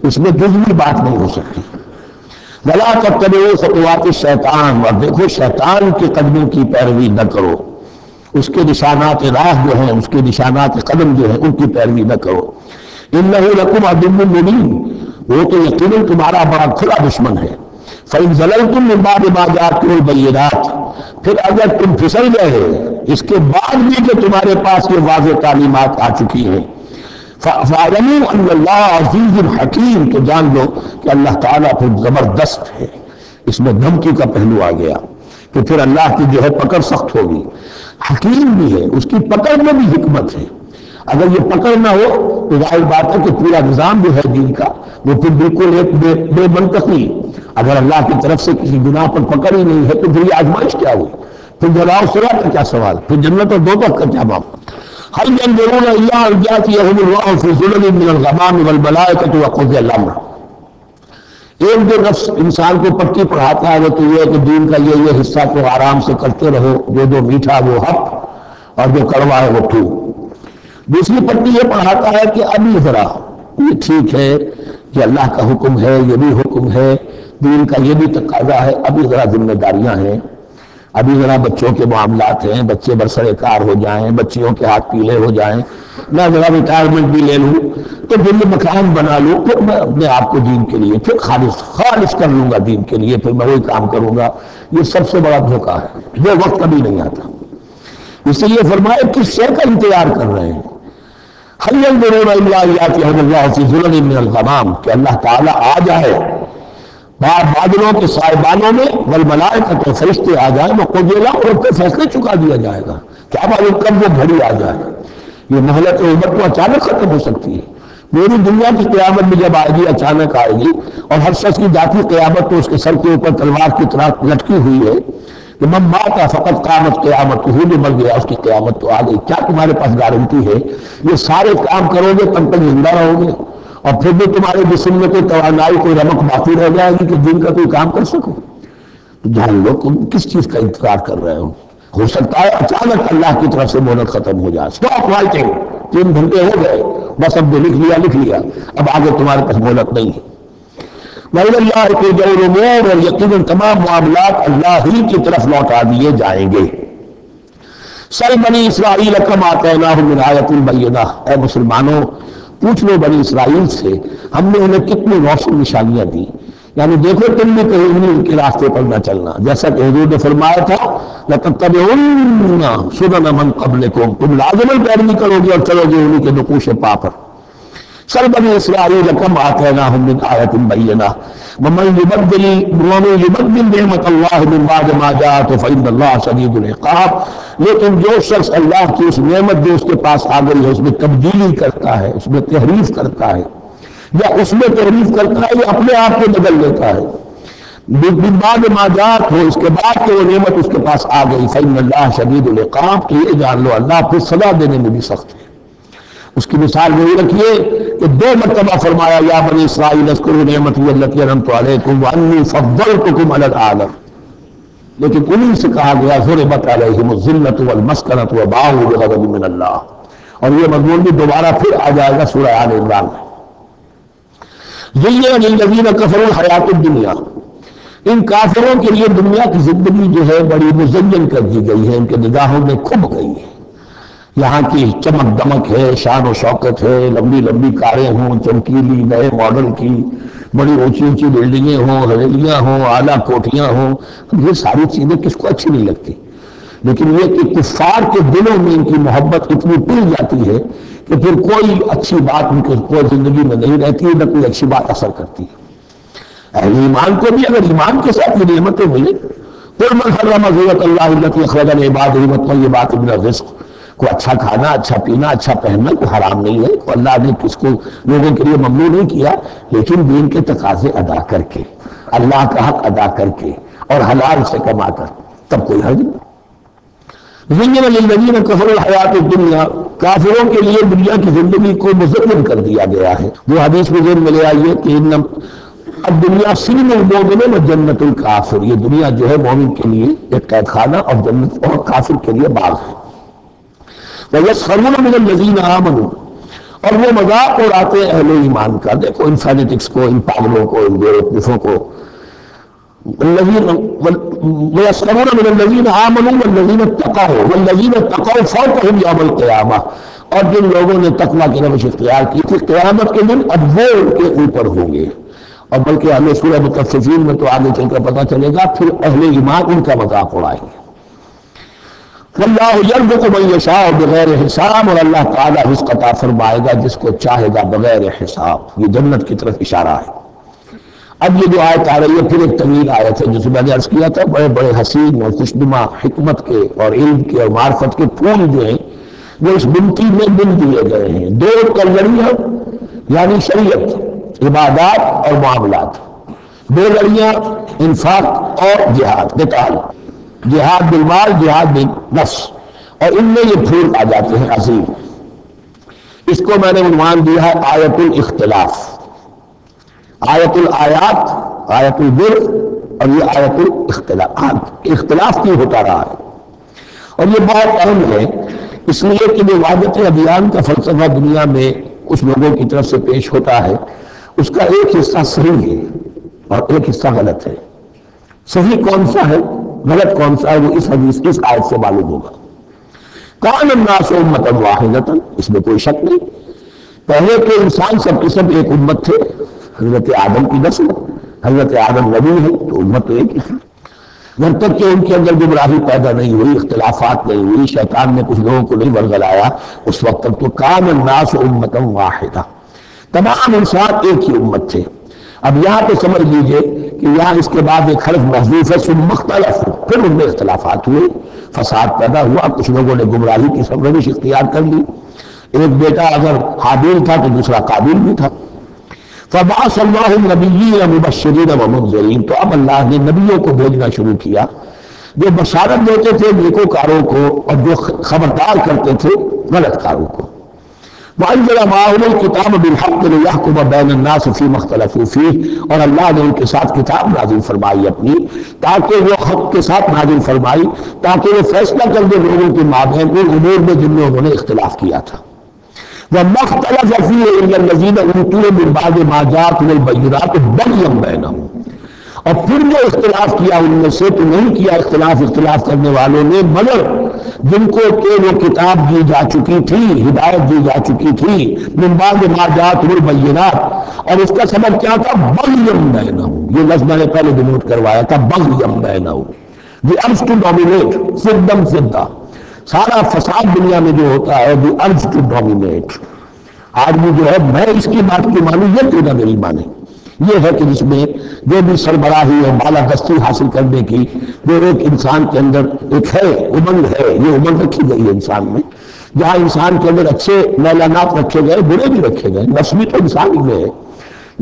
اس میں جزوی بات نہیں ہو سکتی۔ ولا تتبعوا خطوات الشیطان، اور دیکھو شیطان کے قدموں کی پیروی نہ کرو، اس کے نشانات راہ جو ہیں، اس کے نشانات قدم جو ہیں ان کی پیروی نہ کرو. انہ لکم عدو مبین، وہ تو یقیناً تمہارا بڑا کھلا دشمن ہے. فإن زللتم من بعد ما جاءتكم البينات، پھر اگر تم پھسل گئے اس کے بعد بھی کہ تمہارے پاس یہ واضح تعلیمات آ چکی ہیں، فَاعْلَمُوا أَنَّ اللَّهَ عَزِيزٌ حَكِيمٌ، تو جان لو کہ اللہ تعالیٰ پھر زبردست ہے. اس میں دھمکی کا پہلو آ گیا کہ پھر اللہ کی جو ہے پکڑ سخت ہوگی. حکیم بھی ہے، اس کی پکڑ میں بھی حکمت ہے. اگر یہ پکڑ نہ ہو تو ظاہر بات ہے کہ پورا نظام جو ہے دین کا وہ پھر بالکل ایک بے منطقی. اگر اللہ کی طرف سے کسی گناہ پر پکڑ ہی نہیں ہے تو پھر یہ آزمائش کیا ہوئی؟ پھر جلاؤ صراط کا کیا سوال؟ پھر جنت اور دوزخ کا کیا معاملہ؟ هل ينظرون إلا أن يأتيهم الله في ظلل من الغمام والملائكة وقضي الأمر. ایک جو نفس انسان کو پٹی پڑھاتا ہے وہ تو یہ ہے کہ دین کا یہ حصہ تو آرام سے کرتے رہو، جو میٹھا وہ حق اور جو کڑوا ہے وہ ٹھو. دوسری پٹی یہ پڑھاتا ہے کہ ابھی ذرا یہ ٹھیک ہے کہ اللہ کا حکم ہے، یہ بھی حکم ہے، دین کا یہ بھی تقاضا ہے، ابھی ذرا ذمہ داریاں ہیں، ابھی ذرا بچوں کے معاملات ہیں، بچے برسر کار ہو جائیں، بچیوں کے ہاتھ پیلے ہو جائیں، میں ذرا ریٹائرمنٹ بھی لے لوں تو دل مکان بنا لوں، پھر میں اپنے آپ کو دین کے لیے پھر خالص کر لوں گا، دین کے لیے پھر میں وہی کام کروں گا. یہ سب سے بڑا دھوکہ ہے، وہ وقت کبھی نہیں آتا. اس لیے فرمایا کس شے کا انتظار کر رہے ہیں؟ هل ينظرون إلا أن يأتيهم الله في ظلل من الغمام، کہ اللہ تعالیٰ آ جائے بادلوں کے سائبانوں میں، والملائکۃ فرشتے آ جائیں، وقضی الامر، اور پھر فیصلے چکا دیا جائے گا. کیا معلوم کب وہ گھڑی آ جائے. یہ مہلت عمر تو اچانک ختم ہو سکتی ہے. میری دنیا کی قیامت بھی جب آئے گی اچانک آئے گی، اور ہر شخص کی ذاتی قیامت تو اس کے سر کے اوپر تلوار کی طرح لٹکی ہوئی ہے کہ من مات فقط قامت قیامت، جو مر گیا اس کی قیامت تو آ گئی. کیا تمہارے پاس گارنٹی ہے یہ سارے کام کرو گے تب تک زندہ رہو گے اور پھر بھی تمہارے جسم میں کوئی توانائی کوئی رمق باقی رہ جائے گی کہ دین کا کوئی کام کر سکو؟ تو جان لو تم کس چیز کا انتظار کر رہے ہو سکتا ہے اچانک اللہ کی طرف سے مہلت ختم ہو جائے. اسٹاپ رائٹنگ، 3 گھنٹے ہو گئے، بس اب جو لکھ لیا، اب آگے تمہارے پاس مہلت نہیں ہے. وَإِلَى اللَّهِ تُرْجَعُ الْأُمُورُ، اور یقیناً تمام معاملات اللہ ہی کی طرف لوٹا دیے جائیں گے. سَلْ بَنِي إِسْرَائِيلَ كَمْ آتَيْنَاهُم مِّنْ آیَةٍ بَيِّنَةٍ، اے مسلمانوں پوچھ لو بنی اسرائیل سے ہم نے انہیں کتنی روشن نشانیاں دی. یعنی دیکھو تم بھی کہیں انہیں ان کے راستے پر نہ چلنا، جیسا کہ حضور نے فرمایا تھا لَتَتَّبِعُنَّ سُنَنَ مَن قَبْلِكُمْ، تم لازماً پیروی کرو گے اور چلو گے انہیں کے نقوش پا پر. سل بنی اسرائیل کم آتیناہم من آیت بینہ ومن یبدل نعمت اللہ من بعد ما جاءت فإن اللہ شدید العقاب. لیکن جو شخص اللہ کی اس نعمت جو اس کے پاس آ گئی ہے اس میں تبدیلی کرتا ہے، اس میں تحریف کرتا ہے، یا اس میں تحریف کرتا ہے یا اپنے آپ کو بدل لیتا ہے، من بعد ما جاءت ہو، اس کے بعد کہ وہ نعمت اس کے پاس آ گئی، فإن اللہ شدید العقاب، تو یہ جان لو اللہ پھر سزا دینے میں بھی سخت ہے. اس کی مثال وہی رکھیے کہ 2 مرتبہ فرمایا یا بنی اسرائیل اذکروا نعمتی التی انعمت علیکم وانی فضلتکم علی العالم، لیکن انہیں سے کہا گیا ضربت علیہم الذلۃ والمسکنۃ وباءوا بغضب من اللہ. اور یہ مضمون بھی دوبارہ پھر آ جائے گا سورہ آل عمران میں. زین للذین کفروا الحیاۃ الدنیا، ان کافروں کے لیے دنیا کی زندگی جو ہے بڑی مزین کر دی گئی ہے، ان کے نگاہوں میں کھب گئی ہے. یہاں کی چمک دمک ہے، شان و شوکت ہے، لمبی لمبی کاریں ہوں چمکیلی نئے ماڈل کی، بڑی اونچی اونچی بلڈنگیں ہوں، حویلیاں ہوں، اعلیٰ کوٹھیاں ہوں، یہ ساری چیزیں کس کو اچھی نہیں لگتی. لیکن یہ کہ کفار کے دلوں میں ان کی محبت اتنی پل جاتی ہے کہ پھر کوئی اچھی بات ان کے کوئی زندگی میں نہیں رہتی، نہ کوئی اچھی بات اثر کرتی. اہل ایمان کو بھی اگر ایمان کے ساتھ یہ نعمتیں ملیں، قُلْ مَنْ حَرَّمَ زِینَتَ اللَّهِ الَّتِی أَخْرَجَ لِعِبَادِهِ وَالطَّیِّبَاتِ مِنَ الرِّزْقِ، کو اچھا کھانا، اچھا پینا، اچھا پہننا کوئی حرام نہیں ہے، کو اللہ نے کس کو لوگوں کے لیے ممنوع نہیں کیا، لیکن دین کے تقاضے ادا کر کے، اللہ کا حق ادا کر کے اور حلال سے کما کر، تب کوئی حرج نہیں. زین للذین کفروا الحیاۃ الدنیا، کافروں کے لیے دنیا کی زندگی کو مزین کر دیا گیا ہے. وہ حدیث میں ذہن میں لے آئیے کہ الدنیا سجن المؤمن و جنت الکافر، یہ دنیا جو ہے مومن کے لیے ایک قید خانہ اور جنت اور کافر کے لیے باغ ہے. وَيَسْخَرُونَ مِنَ الَّذِينَ آمَنُوا، اور وہ مذاق اڑاتے اہل ایمان کا. دیکھو ان فینیٹکس کو، ان پاگلوں کو، ان بے وقوفوں کو. وَيَسْخَرُونَ مِنَ الَّذِينَ آمَنُوا وَالَّذِينَ اتَّقَوْا وَالَّذِينَ اتَّقَوْا فَوْقَهُمْ يَوْمَ الْقِيَامَةِ، اور جن لوگوں نے تقویٰ کی روش اختیار کی تھی قیامت کے دن اب وہ ان کے اوپر ہوں گے. اور بلکہ ہمیں سورہ مطففین میں تو آگے چل کر پتہ چلے گا پھر اہل ایمان ان کا مذاق اڑائیں گے. وَاللَّهُ يَرْزُقُ مَن يَشَاءُ بِغَيْرِ حساب، اور اللہ تعالیٰ رزق عطا فرمائے گا جس کو چاہے گا بغیر حساب. یہ جنت کی طرف اشارہ ہے. اب یہ جو آیت آ رہی ہے پھر ایک طویل آیت ہے جسے میں نے عرض کیا تھا بڑے بڑے حسین اور خوشنما حکمت کے اور علم کے اور معرفت کے پھول جو ہیں وہ اس بنتی میں بن دیے گئے ہیں. دو کلڑیاں یعنی شریعت، عبادات اور معاملات، دو لڑیاں انفاق اور جہاد، قتال، جہاد بالمال، جہاد بالنفس، اور ان میں یہ پھول آ جاتے ہیں عظیم. اس کو میں نے عنوان دیا ہے آیت الاختلاف. آیت الآیات، آیت البر، اور یہ آیت الاختلاف. اختلاف کیوں ہوتا رہا ہے؟ اور یہ بہت اہم ہے اس لیے کہ جو وحدت ادیان کا فلسفہ دنیا میں کچھ لوگوں کی طرف سے پیش ہوتا ہے اس کا ایک حصہ صحیح ہے اور ایک حصہ غلط ہے. صحیح کون سا ہے، غلط کون سا ہے، وہ اس حدیث اس آیت سے معلوم ہوگا. کان الناس امۃ واحدۃ، اس میں کوئی شک نہیں. پہلے کے انسان سب کے سب ایک امت تھے، حضرت آدم کی نسل، حضرت آدم نبی ہے تو امت تو ایک ہی تھی. جب تک کہ ان کے اندر گمراہی پیدا نہیں ہوئی، اختلافات نہیں ہوئی، شیطان نے کچھ لوگوں کو نہیں ورگلایا، اس وقت تک تو کان الناس امۃ واحدہ، تمام انسان ایک ہی امت تھے. اب یہاں پہ سمجھ لیجئے کہ یہاں اس کے بعد ایک حرف محذوف ہے، ثم اختلف، پھر ان میں اختلافات ہوئے، فساد پیدا ہوا، کچھ لوگوں نے گمراہی کی روش اختیار کر لی. ایک بیٹا اگر حابیل تھا تو دوسرا قابیل بھی تھا. فبعث اللہ النبیین مبشرین ومنذرین، تو اب اللہ نے نبیوں کو بھیجنا شروع کیا جو بشارت دیتے تھے نیکوکاروں کو اور جو خبردار کرتے تھے غلط کاروں کو. وَأَنزَلَ مَعَهُمُ الْكِتَابَ بِالْحَقِّ لِيَحْكُمَ بَيْنَ النَّاسِ فِيمَا اخْتَلَفُوا فِيهِ، اور اللہ نے ان کے ساتھ کتاب نازل فرمائی اپنی تاکہ وہ حق کے ساتھ نازل فرمائی تاکہ وہ فیصلہ کر دے لوگوں کے مابین ان امور میں جن میں انہوں نے اختلاف کیا تھا. وَمَا اخْتَلَفَ فِيهِ إِلَّا الَّذِينَ أُوتُوهُ مِن بَعْدِ مَا جَاءَتْهُمُ الْبَيِّنَاتُ بَغْيًا بَيْنَهُمْ، اور پھر جو اختلاف کیا ان میں سے تو نہیں کیا اختلاف کرنے والوں نے مگر جن کو کہ وہ کتاب دی جا چکی تھی، ہدایت دی جا چکی تھی، من بعد ما جاءتهم البینات، اور اس کا سبب کیا تھا؟ بغیا بینہم. یہ لفظ میں نے پہلے ڈنوٹ کروایا تھا، بغیا بینہم، دی ارج ٹو ڈومینیٹ، فدم فدہ. سارا فساد دنیا میں جو ہوتا ہے دی ارج ٹو ڈومینیٹ. آدمی جو ہے میں اس کی بات کی مانوں یہ تو نہ میری مانے، یہ ہے کہ جس میں جو بھی سربراہی اور بالادستی حاصل کرنے کی جو ایک انسان کے اندر ایک ہے امنگ ہے، یہ امنگ رکھی گئی ہے انسان میں. جہاں انسان کے اندر اچھے میلانات رکھے گئے، برے بھی رکھے گئے، نفس بھی تو انسان ہی میں ہے.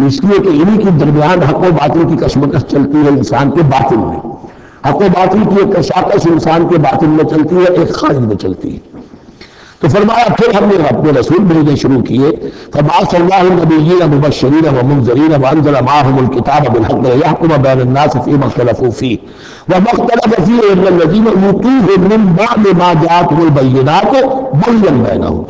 اس لیے کہ انہی کے درمیان حق و باطل کی کشمکش چلتی ہے انسان کے باطن میں. حق و باطل کی ایک کشاکش انسان کے باطن میں چلتی ہے، ایک خارج میں چلتی ہے. تو فرمایا پھر ہم نے اپنے رسول بھیجنے شروع کیے. فبعث اللہ النبیین مبشرین ومنذرین وانزل معهم الکتاب بالحق لیحکم بین الناس فیما اختلفوا فیہ وما اختلف فیہ الا الذین اوتوہ من بعد ما جاءتهم البینات بغیا بینہم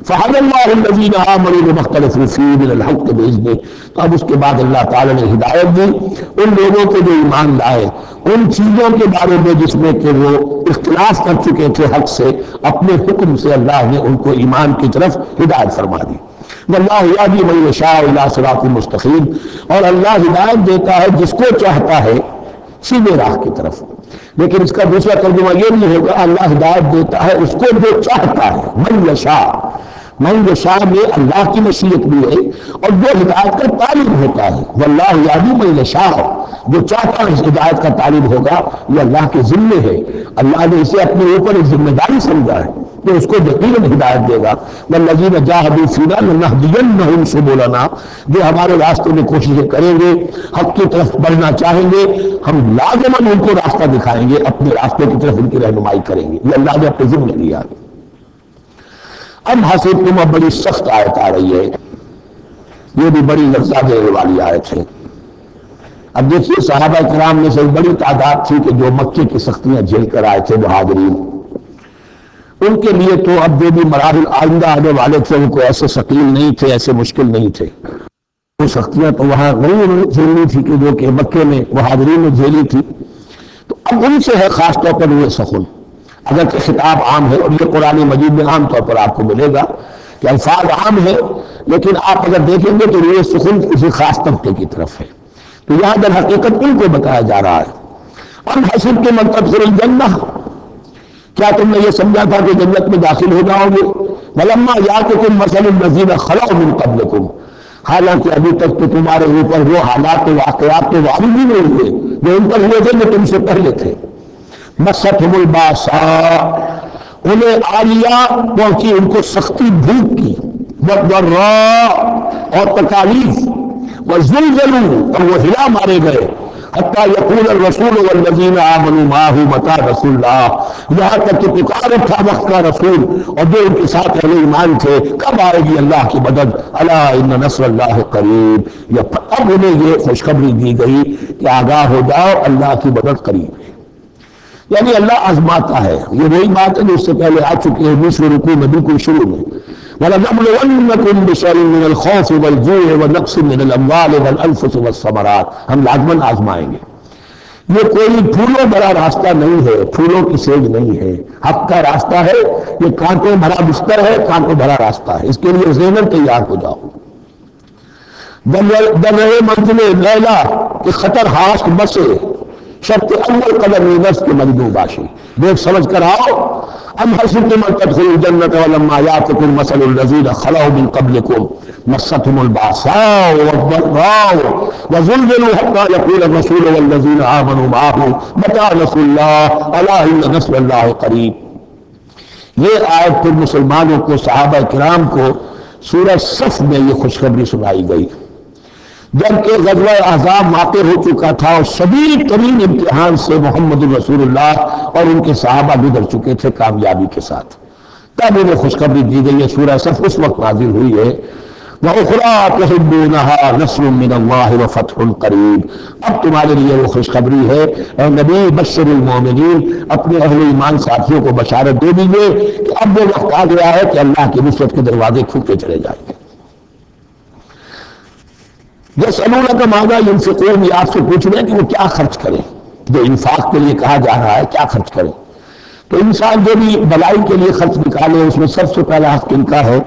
فہدی اللہ الذین آمنوا لما اختلفوا فیہ من الحق بإذنہ. تو اب اس کے بعد اللہ تعالی نے ہدایت دی ان لوگوں کو جو ایمان لائے ان چیزوں کے بارے میں جس میں کہ وہ اختلاف کر چکے تھے حق سے، اپنے حکم سے اللہ نے ان کو ایمان کی طرف ہدایت فرما دی. واللہ یہدی من یشاء الی صراط مستقیم، اور اللہ ہدایت دیتا ہے جس کو چاہتا ہے سیدھے راہ کی طرف. لیکن اس کا دوسرا ترجمہ یہ نہیں ہوگا اللہ ہدایت دیتا ہے اس کو جو چاہتا ہے. من یشاء، من یشاء میں اللہ کی مشیت بھی ہے اور جو ہدایت کا طالب ہوتا ہے. واللہ یہدی من یشاء، جو چاہتا ہے ہدایت کا طالب ہوگا یہ اللہ کے ذمے ہے. اللہ نے اسے اپنے اوپر ایک ذمہ داری سمجھا ہے کہ اس کو یقیناً ہدایت دے گا. والذین جاہدوا فینا لنہدینہم سبلنا، جو ہمارے راستے میں کوششیں کریں گے، حق کی طرف بڑھنا چاہیں گے، ہم لازماً ان کو راستہ دکھائیں گے، اپنے راستے کی طرف ان کی رہنمائی کریں گے. یہ اللہ نے اپنے ذمہ لیا. ام حسبتم، اب بڑی سخت آیت آ رہی ہے، یہ بھی بڑی لرزہ دینے والی آیت ہے. اب دیکھیے صحابہ کرام میں سے بڑی تعداد تھی کہ جو مکے کی سختیاں جھیل کر آئے تھے مہاجرین، ان کے لیے تو اب جو بھی مراحل آئندہ آنے والے تھے ان کو ایسے ثقیل نہیں تھے، ایسے مشکل نہیں تھے. وہ سختیاں تو وہاں نہیں انہوں نے جھیلنی تھی کہ جو کہ مکے میں مہاجرین نے جھیلی تھی، تو اب ان سے ہے خاص طور پر روئے سخن، اگرچہ خطاب عام ہے، اور یہ قرآن مجید میں عام طور پر آپ کو ملے گا کہ الفاظ عام ہے، لیکن آپ اگر دیکھیں گے تو روئے سخن کسی خاص طبقے کی طرف ہے، تو یہاں در حقیقت ان کو بتایا جا رہا ہے۔ ام حسبتم ان تدخلوا الجنہ، کیا تم نے یہ سمجھا تھا کہ جنت میں داخل ہو جاؤ گے؟ ولما یاتکم مثل الذین خلوا من قبلکم، حالانکہ ابھی تک تو تمہارے اوپر وہ حالات و واقعات تو وارد ہی نہیں ہوئے جو ان پر ہوئے تھے جو تم سے پہلے تھے۔ مستہم الباساء، انہیں عالیہ پہنچی ان کو سختی بھوک کی، والضراء اور تکالیف، وزلزلوا اور وہ ہلا مارے گئے، حتیٰ یقول الرسول والذین آمنوا معہ متی نصر اللہ، یہاں تک کہ پکار اٹھا وقت کا رسول اور جو ان کے ساتھ اہل ایمان تھے، کب آئے گی اللہ کی مدد، الا ان نصر اللہ قریب، اب انہیں یہ خوشخبری دی گئی کہ آگاہ ہو جاؤ اللہ کی مدد قریب ہے۔ یعنی اللہ آزماتا ہے، یہ وہی بات ہے جو اس سے پہلے آ چکی ہے 20 رکوع میں بالکل شروع میں، وَلَنَبْلُوَنَّكُمْ بِشَيْءٍ مِّنَ الْخَوْفِ وَالْجُوعِ وَنَقْصٍ مِّنَ الْأَمْوَالِ وَالْأَنفُسِ وَالثَّمَرَاتِ، ہم لازماً آزمائیں گے۔ یہ کوئی پھولوں بھرا راستہ نہیں ہے، پھولوں کی سیج نہیں ہے، حق کا راستہ ہے، یہ کانٹوں بھرا بستر ہے، کانٹوں بھرا راستہ ہے، اس کے لیے ذہناً تیار ہو جاؤ۔ در رہے منزل لیلا کہ خطر ہاست بسے، شرط اول قدر نفس کے مجدو باشی، دیکھ سمجھ کر آؤ۔ ام حسبتم ان تدخلوا الجنة ولما يأتكم مثل الذين خلوا من قبلكم مستهم البأساء والضراء وزلزلوا حتى يقول الرسول والذين آمنوا معه متى نصر الله الا ان نصر الله قریب۔ یہ آیت پھر مسلمانوں کو، صحابہ کرام کو سورہ صف میں یہ خوشخبری سنائی گئی جبکہ غزوہ احزاب واقع ہو چکا تھا اور شدید ترین امتحان سے محمد رسول اللہ اور ان کے صحابہ گزر چکے تھے کامیابی کے ساتھ، تب انہیں خوشخبری دی گئی ہے۔ سورہ صف اس وقت نازل ہوئی ہے، وَأُخْرَىٰ تُحِبُّونَهَا نَصْرٌ مِّنَ اللَّهِ وَفَتْحٌ قَرِيبٌ، اب تمہارے لیے وہ خوشخبری ہے، اے نبی بشر المومنین، اپنے اہل ایمان ساتھیوں کو بشارت دے دیجئے کہ اب وہ وقت آ گیا ہے کہ اللہ کی نصرت کے دروازے کھلتے چلے جائیں گے۔ یسألونک ماذا ینفقون، یہ آپ سے پوچھ رہے ہیں کہ وہ کیا خرچ کریں، جو انفاق کے لیے کہا جا رہا ہے کیا خرچ کریں، تو انسان جو بھی بلائی کے لیے خرچ نکالے اس میں سب سے پہلا حق ان کا ہے۔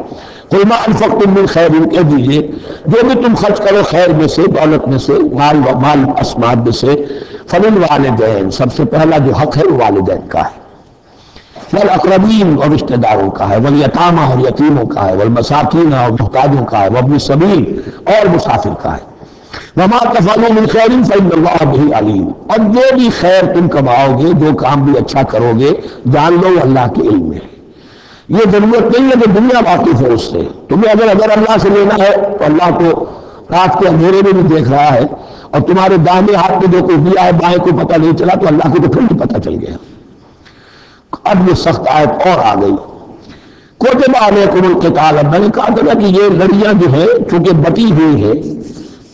قل ما انفقتم من خیر، کہہ دیجیے جو بھی تم خرچ کرو خیر میں سے، دولت میں سے، مال اسماد میں سے، فللوالدین، سب سے پہلا جو حق ہے وہ والدین کا ہے، والاقربین اور رشتہ داروں کا ہے، والیتامى اور یتیموں کا ہے، والمساکین اور محتاجوں کا ہے، وابن السبیل اور مسافر کا ہے، وما تفعلوا من خیر فإن اللہ بہ علیم، اور جو بھی خیر تم کماؤ گے، جو کام بھی اچھا کرو گے، جان لو اللہ کے علم میں ہے۔ یہ ضرورت نہیں ہے کہ دنیا واقف ہے اس سے، تمہیں اگر اللہ سے لینا ہے تو اللہ کو رات کے اندھیرے میں بھی دیکھ رہا ہے، اور تمہارے داہنے ہاتھ میں جو کچھ دیا ہے بائیں کو پتہ نہیں چلا تو اللہ کو تو پھر بھی پتہ چل گیا۔ اب یہ سخت آیت اور آ گئی، کتب علیکم القتال، اب میں نے کہا تھا کہ یہ لڑیاں جو ہیں چونکہ بٹی ہوئی ہے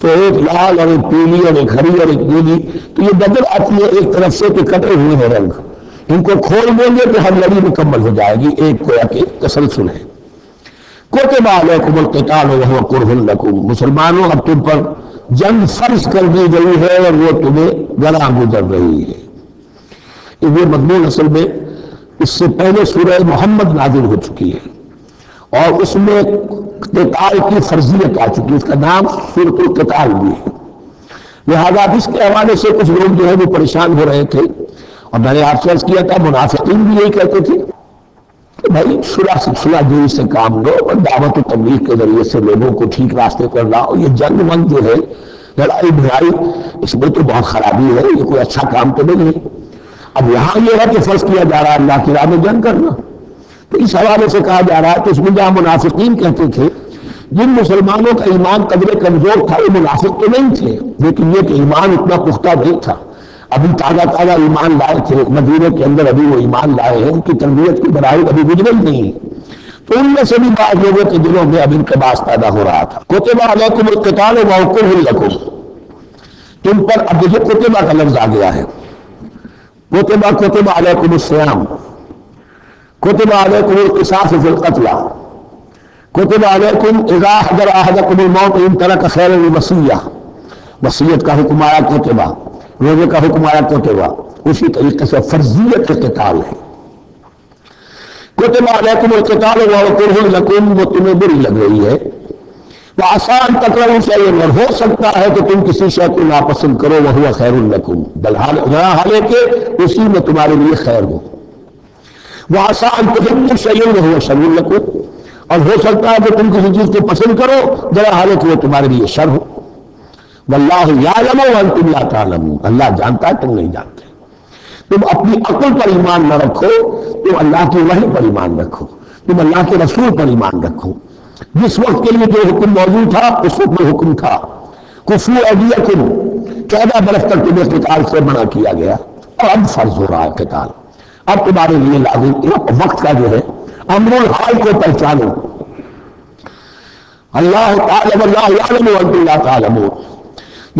تو ایک لال اور ایک پیلی اور ایک ہری اور ایک نیلی، تو یہ بدل آتی ہے ایک طرف سے کہ کٹے ہوئے ہیں رنگ، ان کو کھول دیں گے تو ہر لڑی مکمل ہو جائے گی، ایک گویا کہ تسلسل ہے۔ کتب علیکم القتال وہو کرہ لکم، مسلمانوں اب تم پر جنگ فرض کر دی گئی ہے اور وہ تمہیں گراں گزر رہی ہے۔ یہ مضمون اصل میں اس سے پہلے سورہ محمد نازل ہو چکی ہے اور اس میں قتال کی فرضیت آ چکی ہے، اس کا نام سورۃ القتال بھی ہے، لہذا اس کے حوالے سے کچھ لوگ جو ہے وہ پریشان ہو رہے تھے، اور میں نے آپ سے عرض کیا تھا منافقین بھی یہی کہتے تھے کہ بھائی صلح جوئی سے کام لو اور دعوت و تبلیغ کے ذریعے سے لوگوں کو ٹھیک راستے پر لاؤ، یہ جنگ ونگ جو ہے لڑائی بھڑائی اس میں تو بہت خرابی ہے، یہ کوئی اچھا کام تو نہیں ہے۔ اب یہاں یہ ہے کہ فرض کیا جا رہا ہے اللہ کی راہ میں جنگ کرنا، تو اس حوالے سے کہا جا رہا ہے کہ اس میں جہاں منافقین کہتے تھے جن مسلمانوں کا ایمان قدر کمزور تھا وہ منافق تو نہیں تھے، لیکن یہ کہ ایمان اتنا پختہ نہیں تھا، ابھی تازہ ایمان لائے تھے، مدینے کے اندر ابھی وہ ایمان لائے ہیں، ان کی تربیت کی برائی ابھی گزری نہیں، تو ان میں سے بھی بعض لوگوں کے دلوں میں اب انقباض پیدا ہو رہا تھا۔ کتب علیکم القتال وہو کرہ لکم، تم پر اب دیکھیں کتبہ کا لفظ آ گیا ہے، کتب علیکم الصیام، کتب علیکم القصاص فی القتل، کتب علیکم اذا حضر احدکم الموت ان ترک خیرا الوصیہ، وصیت کا حکم آیا کتبہ، روزے کا حکم آیا کتبہ، اسی طریقے سے فرضیت قتال ہے۔ کتب علیکم القتال وهو کرہ لکم، وہ تمہیں بری لگ رہی ہے، وعسیٰ ان تکرہوا شیئا، اور ہو سکتا ہے کہ تم کسی شے کو ناپسند کرو، وہو خیر لکم، بل حالانکہ اسی میں تمہارے لیے خیر ہو، وعسیٰ ان تحبوا شیئا وہو شر لکم، اور ہو سکتا ہے کہ تم کسی چیز کو پسند کرو ذرا حالانکہ وہ تمہارے لیے شر ہو، واللہ یعلم وانتم لا تعلمون، اللہ جانتا ہے تم نہیں جانتے۔ تم اپنی عقل پر ایمان نہ رکھو، تم اللہ کی وحی پر ایمان رکھو، تم اللہ کے رسول پر ایمان رکھو۔ جس وقت کے لیے جو حکم موجود تھا اس وقت میں حکم تھا، کفو ایدیکم، 14 برس تک تمہیں قتال سے منع کیا گیا، اور اب فرض ہو رہا ہے قتال، اب تمہارے لیے لازم وقت کا جو ہے امر الحال کو پہچانو۔ اللہ تعالی واللہ یعلم وانتم لا تعلمون،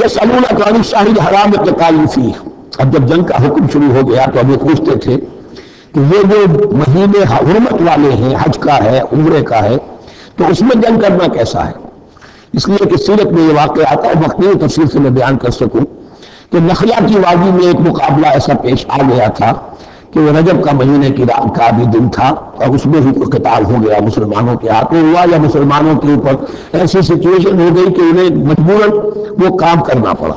یسألونک عن الشہر الحرام قتال فیہ، اب جب جنگ کا حکم شروع ہو گیا تو اب یہ پوچھتے تھے کہ یہ جو مہینے حرمت والے ہیں، حج کا ہے، عمرے کا ہے، تو اس میں جنگ کرنا کیسا ہے؟ اس لیے کہ سیرت میں یہ واقعہ آتا ہے، وقت نہیں تفصیل سے میں بیان کر سکوں، کہ نخلا کی وادی میں ایک مقابلہ ایسا پیش آ گیا تھا کہ وہ رجب کا مہینے کا بھی دن تھا، اور اس میں ہی کوئی قتال ہو گیا، مسلمانوں کے ہاتھوں ہوا یا مسلمانوں کے اوپر ایسی سچویشن ہو گئی کہ انہیں مجبوراً وہ کام کرنا پڑا۔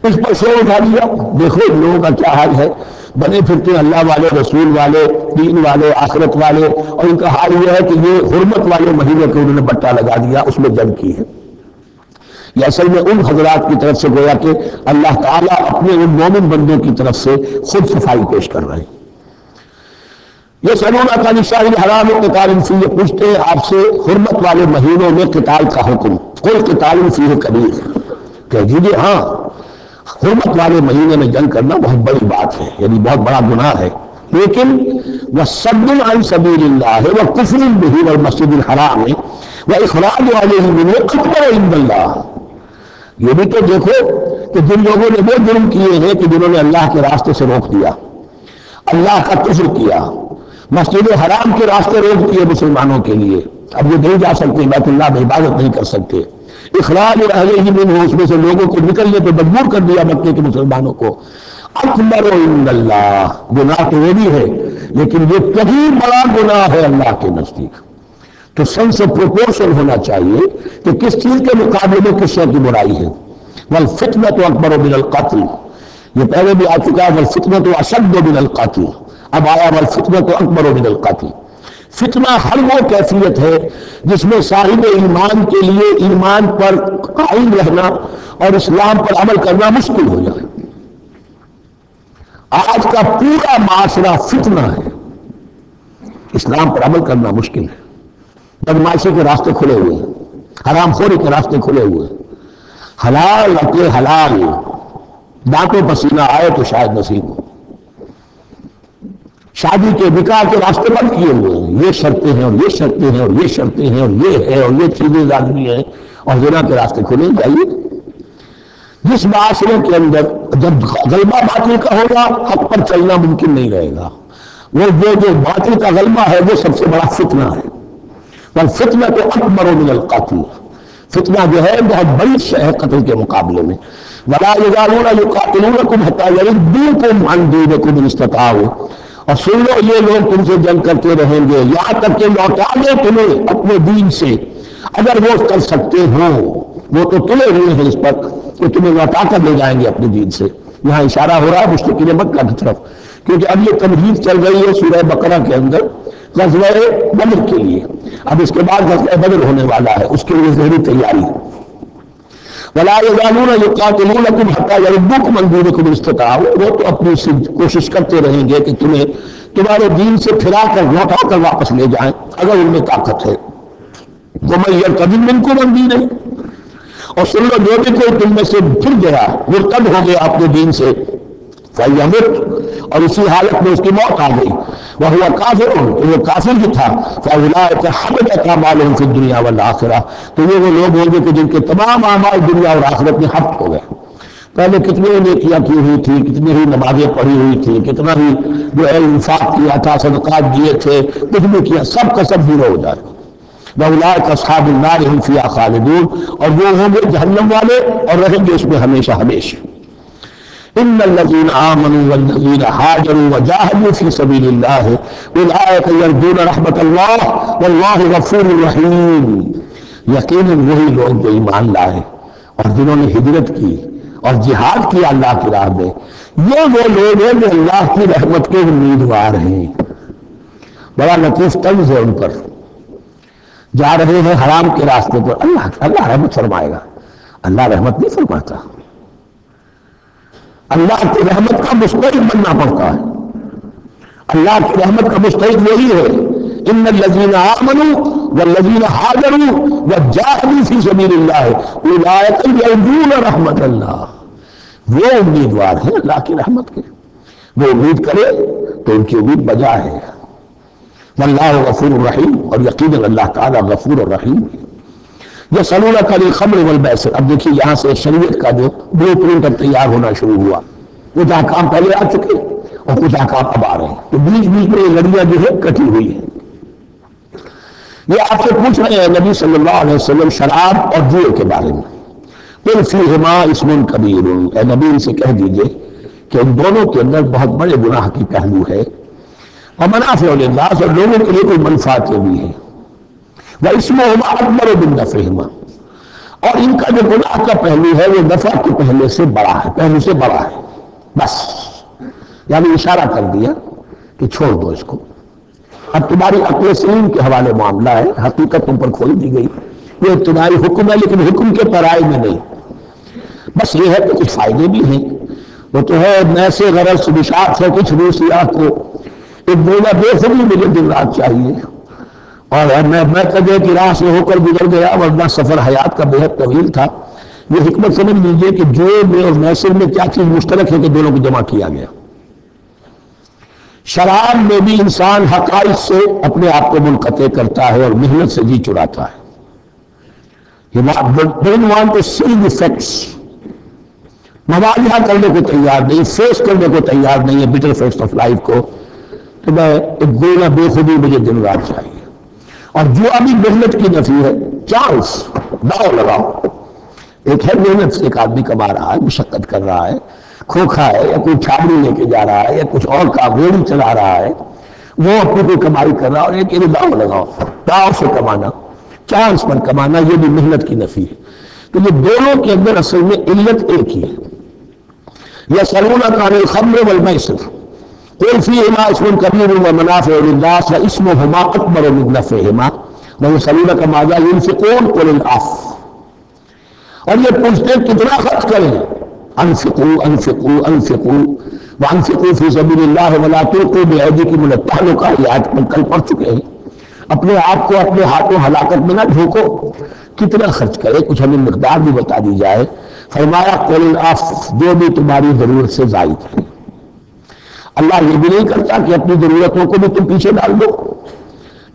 اس پر شور اٹھا دیا، دیکھو ان لوگوں کا کیا حال ہے، بنے پھرتے اللہ والے، رسول والے، دین والے، آخرت والے، اور ان کا حال یہ ہے کہ یہ حرمت والے مہینے کو انہوں نے بٹا لگا دیا، اس میں جنگ کی ہے۔ یہ اصل میں ان حضرات کی طرف سے گویا کہ اللہ تعالیٰ اپنے ان مومن بندوں کی طرف سے خود صفائی پیش کر رہے ہیں۔ یہ سنونک عن الشہر الحرام قتال فیہ، پوچھتے ہیں آپ سے حرمت والے مہینوں میں قتال کا حکم، قل قتال فیہ کبیر، کہ جی ہاں حرمت والے مہینے میں جنگ کرنا بہت بڑی بات ہے، یعنی بہت بڑا گناہ ہے، لیکن وَصَدٌّ عَنْ سَبِيلِ اللَّهِ وَكُفْرٌ بِهِ وَالْمَسْجِدِ الْحَرَامِ وَإِخْرَاجُ عَلَيْهِ مِنْهُ أَكْبَرُ عِندَ اللَّهِ، یہ بھی تو دیکھو کہ جن لوگوں نے وہ جرم کیے ہیں کہ جنہوں نے اللہ کے راستے سے روک دیا، اللہ کا کفر کیا، مسجد حرام کے راستے روک دیے مسلمانوں کے لیے، اب یہ نہیں جا سکتے، بیت اللہ میں عبادت نہیں کر سکتے، اخراج اہلہ منہ، اس میں سے لوگوں کو نکلنے پہ مجبور کر دیا مکے کے مسلمانوں کو، اکبر عند اللہ، گناہ تو وہ بھی ہے لیکن یہ کبھی بڑا گناہ ہے اللہ کے نزدیک۔ تو سینس آف پروپورشن ہونا چاہیے کہ کس چیز کے مقابلے میں کس شے کی برائی ہے۔ والفتنۃ اکبر من القتل، یہ پہلے بھی آ چکا ہے، والفتنۃ اشد من القتل، اب آیا والفتنۃ اکبر من القتل۔ فتنہ ہر وہ کیفیت ہے جس میں صاحب ایمان کے لیے ایمان پر قائم رہنا اور اسلام پر عمل کرنا مشکل ہو جائے۔ آج کا پورا معاشرہ فتنہ ہے، اسلام پر عمل کرنا مشکل ہے، بدمعاشی کے راستے کھلے ہوئے ہیں، حرام خوری کے راستے کھلے ہوئے ہیں، حلال اپنے حلال دانتوں پسینہ آئے تو شاید نصیب ہو، شادی کے نکاح کے راستے بند کیے ہوئے ہیں، یہ شرطیں ہیں اور یہ شرطیں ہیں اور یہ شرطیں ہیں اور یہ ہے اور یہ چیزیں لازمی ہیں، اور زنا کے راستے کھلے جائیے۔ جس معاشرے کے اندر جب غلبہ باطل کا ہوگا حق پر چلنا ممکن نہیں رہے گا، وہ جو باطل کا غلبہ ہے وہ سب سے بڑا فتنہ ہے۔ والفتنۃ اکبر من القتل، فتنہ جو ہے بہت بڑی شے ہے قتل کے مقابلے میں۔ ولا یزالون یقاتلونکم حتی یردوکم عن دینکم ان استطاعوا، اور سن لو یہ لوگ تم سے جنگ کرتے رہیں گے یہاں تک کہ لوٹا دیں تمہیں اپنے دین سے، اگر وہ کر سکتے ہوں، وہ تو تلے ہوئے ہیں اس پر کہ تمہیں لوٹا کر لے جائیں گے اپنے دین سے۔ یہاں اشارہ ہو رہا ہے مشرکین مکہ کی طرف، کیونکہ اب یہ تمہید چل رہی ہے سورہ بقرہ کے اندر غزوہ بدر کے لیے، اب اس کے بعد غزوہ بدر ہونے والا ہے، اس کے لیے ذہنی تیاری۔ ولا یزالون یقاتلونکم حتی یردوکم عن دینکم ان استطاعوا، وہ تو اپنی کوشش کرتے رہیں گے کہ تمہیں تمہارے دین سے پھرا کر لوٹا کر واپس لے جائیں اگر ان میں طاقت ہے۔ ومن یرتد منکم عن دینہ، اور سن لو جو بھی کوئی تم میں سے پھر گیا، مرتد ہو گیا اپنے دین سے، فَيَمُتْ، اور اسی حالت میں اس کی موت آ گئی، وَهُوَ كَافِرٌ، وہ کافر بھی تھا، فَأُولَٰئِكَ حَبِطَتْ أَعْمَالُهُمْ فِي الدُّنْيَا وَالْآخِرَةِ، تو یہ وہ لوگ ہوں گے کہ جن کے تمام اعمال دنیا اور آخرت میں حبط ہو گئے۔ پہلے کتنی ہی نیکیاں کی ہوئی تھی، کتنی ہی نمازیں پڑھی ہوئی تھی، کتنا ہی جو ہے انفاق کیا تھا، صدقات دیے تھے، کچھ بھی کیا، سب کا سب زیرو ہو جائے۔ وَأُولَٰئِكَ أَصْحَابُ النَّارِ هُمْ فِيهَا خَالِدُونَ، اور وہ ہوں گے جہنم والے اور رہیں گے اس میں ہمیشہ ہمیشہ۔ إِنَّ الَّذِينَ آمَنُوا وَالَّذِينَ هَاجَرُوا وَجَاهَدُوا فِي سَبِيلِ اللَّهِ أُولَٰئِكَ يَرْجُونَ رَحْمَتَ اللَّهِ وَاللَّهُ غَفُورٌ رَحِيمٌ۔ یقیناً وہی لوگ جو ایمان لائے اور جنہوں نے ہجرت کی اور جہاد کیا اللہ کی راہ میں، یہ وہ لوگ ہیں جو اللہ کی رحمت کے امیدوار ہیں۔ بڑا لطیف طنز ہے ان پر، جا رہے ہیں حرام کے راستے پر، اللہ رحمت فرمائے گا، اللہ رحمت نہیں فرماتا، اللہ کی رحمت کا مستحق بننا پڑتا ہے۔ اللہ کی رحمت کا مستحق وہی ہے، ان الذین آمنوا والذین ہاجروا وجاہدوا فی سبیل اللہ اولئک یرجون رحمت اللہ۔ وہ امیدوار ہیں اللہ کی رحمت کے، وہ امید کرے تو ان کی امید بجا ہے۔ واللہ غفور الرحیم، اور یقیناً اللہ تعالیٰ غفور الرحیم ہے۔ یسألونک عن الخمر والمیسر، اب دیکھیے یہاں سے شریعت کا جو بلو پرنٹ اب تیار ہونا شروع ہوا، کچھ احکام پہلے آ چکے اور کچھ احکام اب آ رہے ہیں، تو بیچ بیچ میں یہ لڑیاں جو ہے کٹی ہوئی ہیں۔ یہ آپ سے پوچھ رہے ہیں نبی صلی اللہ علیہ وسلم شراب اور جوئے کے بارے میں، قل فیہما اسم کبیر، اے نبی ان سے کہہ دیجئے کہ ان دونوں کے اندر بہت بڑے گناہ کی پہلو ہے، ومنافع للناس، اور لوگوں کے لیے کوئی منفعتیں بھی ہیں، واسمہما اکبر من نفعہما، اور ان کا جو گناہ کا پہلو ہے وہ نفع کے پہلو سے بڑا ہے، بس یعنی اشارہ کر دیا کہ چھوڑ دو اس کو، اب تمہاری عقل سلیم کے حوالے معاملہ ہے، حقیقت تم پر کھول دی گئی، یہ ابتدائی حکم ہے لیکن حکم کے پیرائی میں نہیں، بس یہ ہے کہ کچھ فائدے بھی ہیں، وہ تو ہے میسے غرض بشاط ہے کچھ روسیہ کو ایک بولا بے خودی مجھے دن رات چاہیے، اور میں کدے کی راہ سے ہو کر گزر گیا ورنہ سفر حیات کا بے حد طویل تھا۔ یہ حکمت سمجھ لیجئے کہ جو میں اور میسر میں کیا چیز مشترک ہے کہ دونوں کو جمع کیا گیا۔ شراب میں بھی انسان حقائق سے اپنے آپ کو منقطع کرتا ہے اور محنت سے جی چراتا ہے۔ don't want to see the facts، مواجہہ کرنے کو تیار نہیں، فیس کرنے کو تیار نہیں ہے bitter facts of life کو، تو میں ایک گولا بے خودی مجھے دن رات چاہیے۔ اور جو ابھی محنت کی نفی ہے، چانس داؤ لگاؤ، ایک ہے محنت سے ایک آدمی کما رہا ہے، مشقت کر رہا ہے، کھوکھا ہے یا کوئی چھابڑی لے کے جا رہا ہے یا کچھ اور کا گوڑی چلا رہا ہے، وہ اپنی کوئی کمائی کر رہا ہے، اور ایک یہ داؤ لگاؤ، داؤ سے کمانا، چانس پر کمانا، یہ بھی محنت کی نفی ہے۔ تو یہ دونوں کے اندر اصل میں علت ایک ہی ہے۔ یسألونک عن الخمر والمیسر قل فیہما اسم کبیر ومنافع للناس واسمہما اکبر من نفعہما ویسألونک ماذا ینفقون قل العفو، اور یہ پوچھتے ہیں کتنا خرچ کریں، انفقوا انفقوا انفقوا وانفقوا فی سبیل اللہ ولا تلقوا بایدیکم الی التہلکہ، یہ آیت میں کل پڑھ چکے ہیں۔ اپنے آپ کو اپنے ہاتھوں ہلاکت میں نہ ڈھوکو، کتنا خرچ کرے، کچھ ہمیں مقدار بھی بتا دی جائے۔ فرمایا قل العفو، جو بھی تمہاری ضرورت سے زائد ہے۔ اللہ یہ بھی نہیں کرتا کہ اپنی ضرورتوں کو بھی تم پیچھے ڈال دو،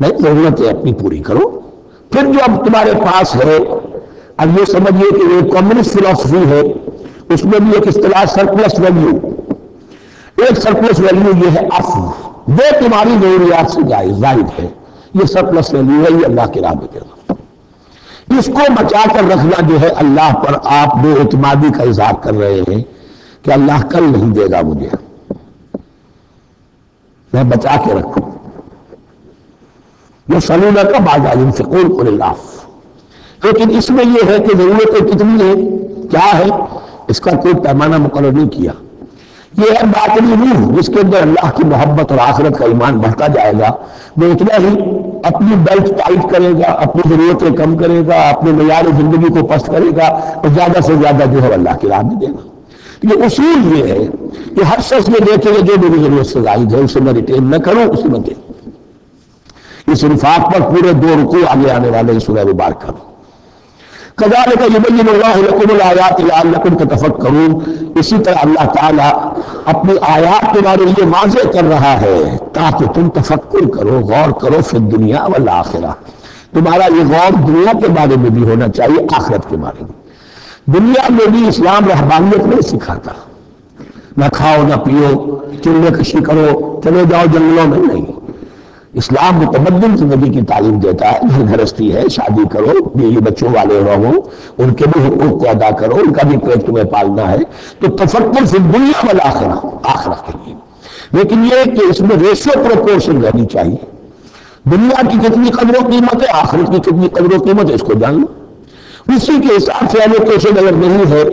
نہیں، ضرورتیں اپنی پوری کرو، پھر جو اب تمہارے پاس ہے، اب یہ سمجھیے کہ یہ کمیونسٹ فلسفی ہے، اس میں بھی ایک اصطلاح سرپلس ویلیو، ایک سرپلس ویلیو یہ ہے عفو، وہ تمہاری ضروریات سے زائد ہے، یہ سرپلس ویلیو ہے، یہ اللہ کی راہ میں دے دو۔ اس کو بچا کر رکھنا جو ہے اللہ پر آپ بے اعتمادی کا اظہار کر رہے ہیں کہ اللہ کل نہیں دے گا مجھے، میں بچا کے رکھوں۔ یسألونک ماذا ینفقون قل العفو، لیکن اس میں یہ ہے کہ ضرورتیں کتنی ہیں، کیا ہے، اس کا کوئی پیمانہ مقرر نہیں کیا۔ یہ ہے باطنی روح جس کے اندر اللہ کی محبت اور آخرت کا ایمان بڑھتا جائے گا، وہ اتنا ہی اپنی بیلٹ ٹائٹ کرے گا، اپنی ضرورتیں کم کرے گا، اپنے معیار زندگی کو پست کرے گا، اور زیادہ سے زیادہ جو ہے اللہ کی راہ میں دے گا۔ یہ اصول یہ ہے کہ ہر شخص میں دیکھے گا جو میری ضرورت سے زائد ہے اسے میں ریٹین نہ کروں، اسے میں دے۔ اس انفاق پر پورے 2 رکوع آگے آنے والے سورہ مبارکہ میں۔ کذالک یبین اللہ لکم الآیات لعلکم تتفکرون، اسی طرح اللہ تعالیٰ اپنی آیات تمہارے لیے واضح کر رہا ہے تاکہ تم تفکر کرو، غور کرو، فی الدنیا والآخرہ، تمہارا یہ غور دنیا کے بارے میں بھی ہونا چاہیے، آخرت کے بارے میں۔ دنیا میں بھی اسلام رہبانیت نہیں سکھاتا، نہ کھاؤ نہ پیو، چلے کشی کرو، چلے جاؤ جنگلوں میں، نہیں، اسلام متمدن زندگی کی تعلیم دیتا ہے، گھر گھرستی ہے، شادی کرو، بیوی بچوں والے رہو، ان کے بھی حقوق کو ادا کرو، ان کا بھی پیٹ تمہیں پالنا ہے، تو تفکر فی الدنیا والآخرہ، آخرت کے لیے. لیکن یہ کہ اس میں ریشو پروپورشن رہنی چاہیے. دنیا کی کتنی قدر و قیمت ہے، آخرت کی کتنی قدر و قیمت ہے، اس کو جان لو. اسی کے حساب سے ایلوکیشن اگر نہیں ہے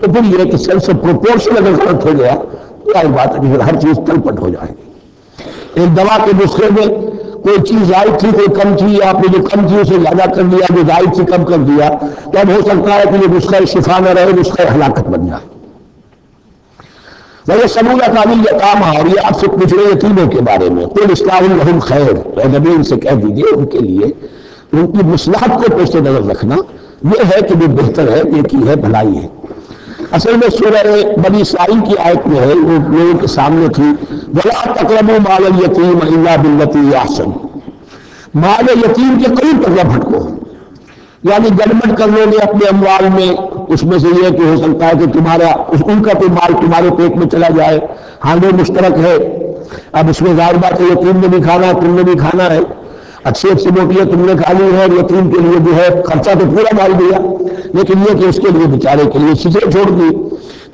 تو پھر یہ کہ سینس آف پروپورشن اگر غلط ہو گیا تو ظاہر بات ہے کہ پھر ہر چیز تلپٹ ہو جائے گی. ایک دوا کے نسخے میں کوئی چیز زائد تھی، کوئی کم تھی، آپ نے جو کم تھی اسے زیادہ کر دیا، جو زائد تھی کم کر دیا، تو اب ہو سکتا ہے کہ یہ نسخہ شفا نہ رہے، نسخہ ہلاکت بن جائے. وہ سمولہ کامل یتامہ، اور یہ آپ سے پوچھ رہے یتیموں کے بارے میں، قل اصلاح لہم خیر، اے نبی ان سے کہہ دیجیے ان کے لیے ان کی مصلحت کو پیش نظر رکھنا یہ ہے کہ وہ بہتر ہے، نیکی ہے، بھلائی ہے. اصل میں سورہ بنی اسرائیل کی آیت میں ہے، وہ لوگوں کے سامنے تھی، وَلَا تَقْرَبُوا مَالَ الْيَتِيمِ إِلَّا بِالَّتِي أَحْسَنُ، مال یتیم کے قریب تک نہ بھٹکو، یعنی گڑبڑ کر لو گے اپنے اموال میں. اس میں سے یہ کہ ہو سکتا ہے کہ تمہارا ان کا کوئی مال تمہارے پیٹ میں چلا جائے، ہاں مشترک ہے، اب اس میں ظاہر بات ہے یتیم نے بھی کھانا ہے، تم نے بھی کھانا ہے، اچھی اچھی روٹیاں تم نے کھا لی ہے، اور یتیم کے لیے جو ہے خرچہ تو پورا ڈال دیا، لیکن یہ کہ اس کے لیے بیچارے کے لیے چیزیں چھوڑ دی.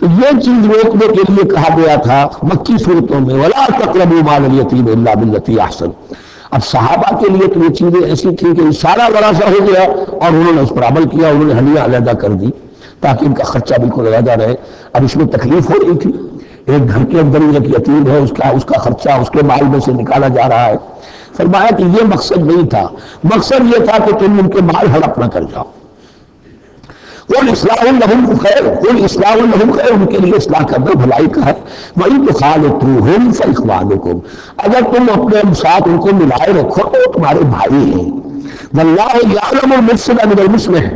تو یہ چیز روکنے کے لیے کہا گیا تھا مکی صورتوں میں وَلَا تَقْرَبُوا مَالَ الْيَتِيمِ إِلَّا بِالَّتِي أَحْسَنُ. اب صحابہ کے لیے تو یہ چیزیں ایسی تھیں کہ اشارہ ذرا سا ہو گیا اور انہوں نے اس پر عمل کیا، انہوں نے ہڈیاں علیحدہ کر دی تاکہ ان کا خرچہ بالکل علیحدہ رہے. اب اس میں تکلیف ہو رہی تھی، ایک گھر کے اندر ایک یتیم ہے، اس کا خرچہ اس کے مال میں سے نکالا جا رہا ہے. فرمایا کہ یہ مقصد نہیں تھا، مقصد یہ تھا کہ تم ان کے مال ہڑپ نہ کر جاؤ. قل اصلاح لہم خیر، قل اصلاح لہم خیر، ان کے لیے اصلاح کرنا بھلائی کا ہے. وَإِن تُخَالِطُوهُمْ فَإِخْوَانُكُمْ، اگر تم اپنے ساتھ ان کو ملائے رکھو تو تمہارے بھائی ہیں. وَاللَّهُ يَعْلَمُ الْمُفْسِدَ مِنَ الْمُصْلِحِ،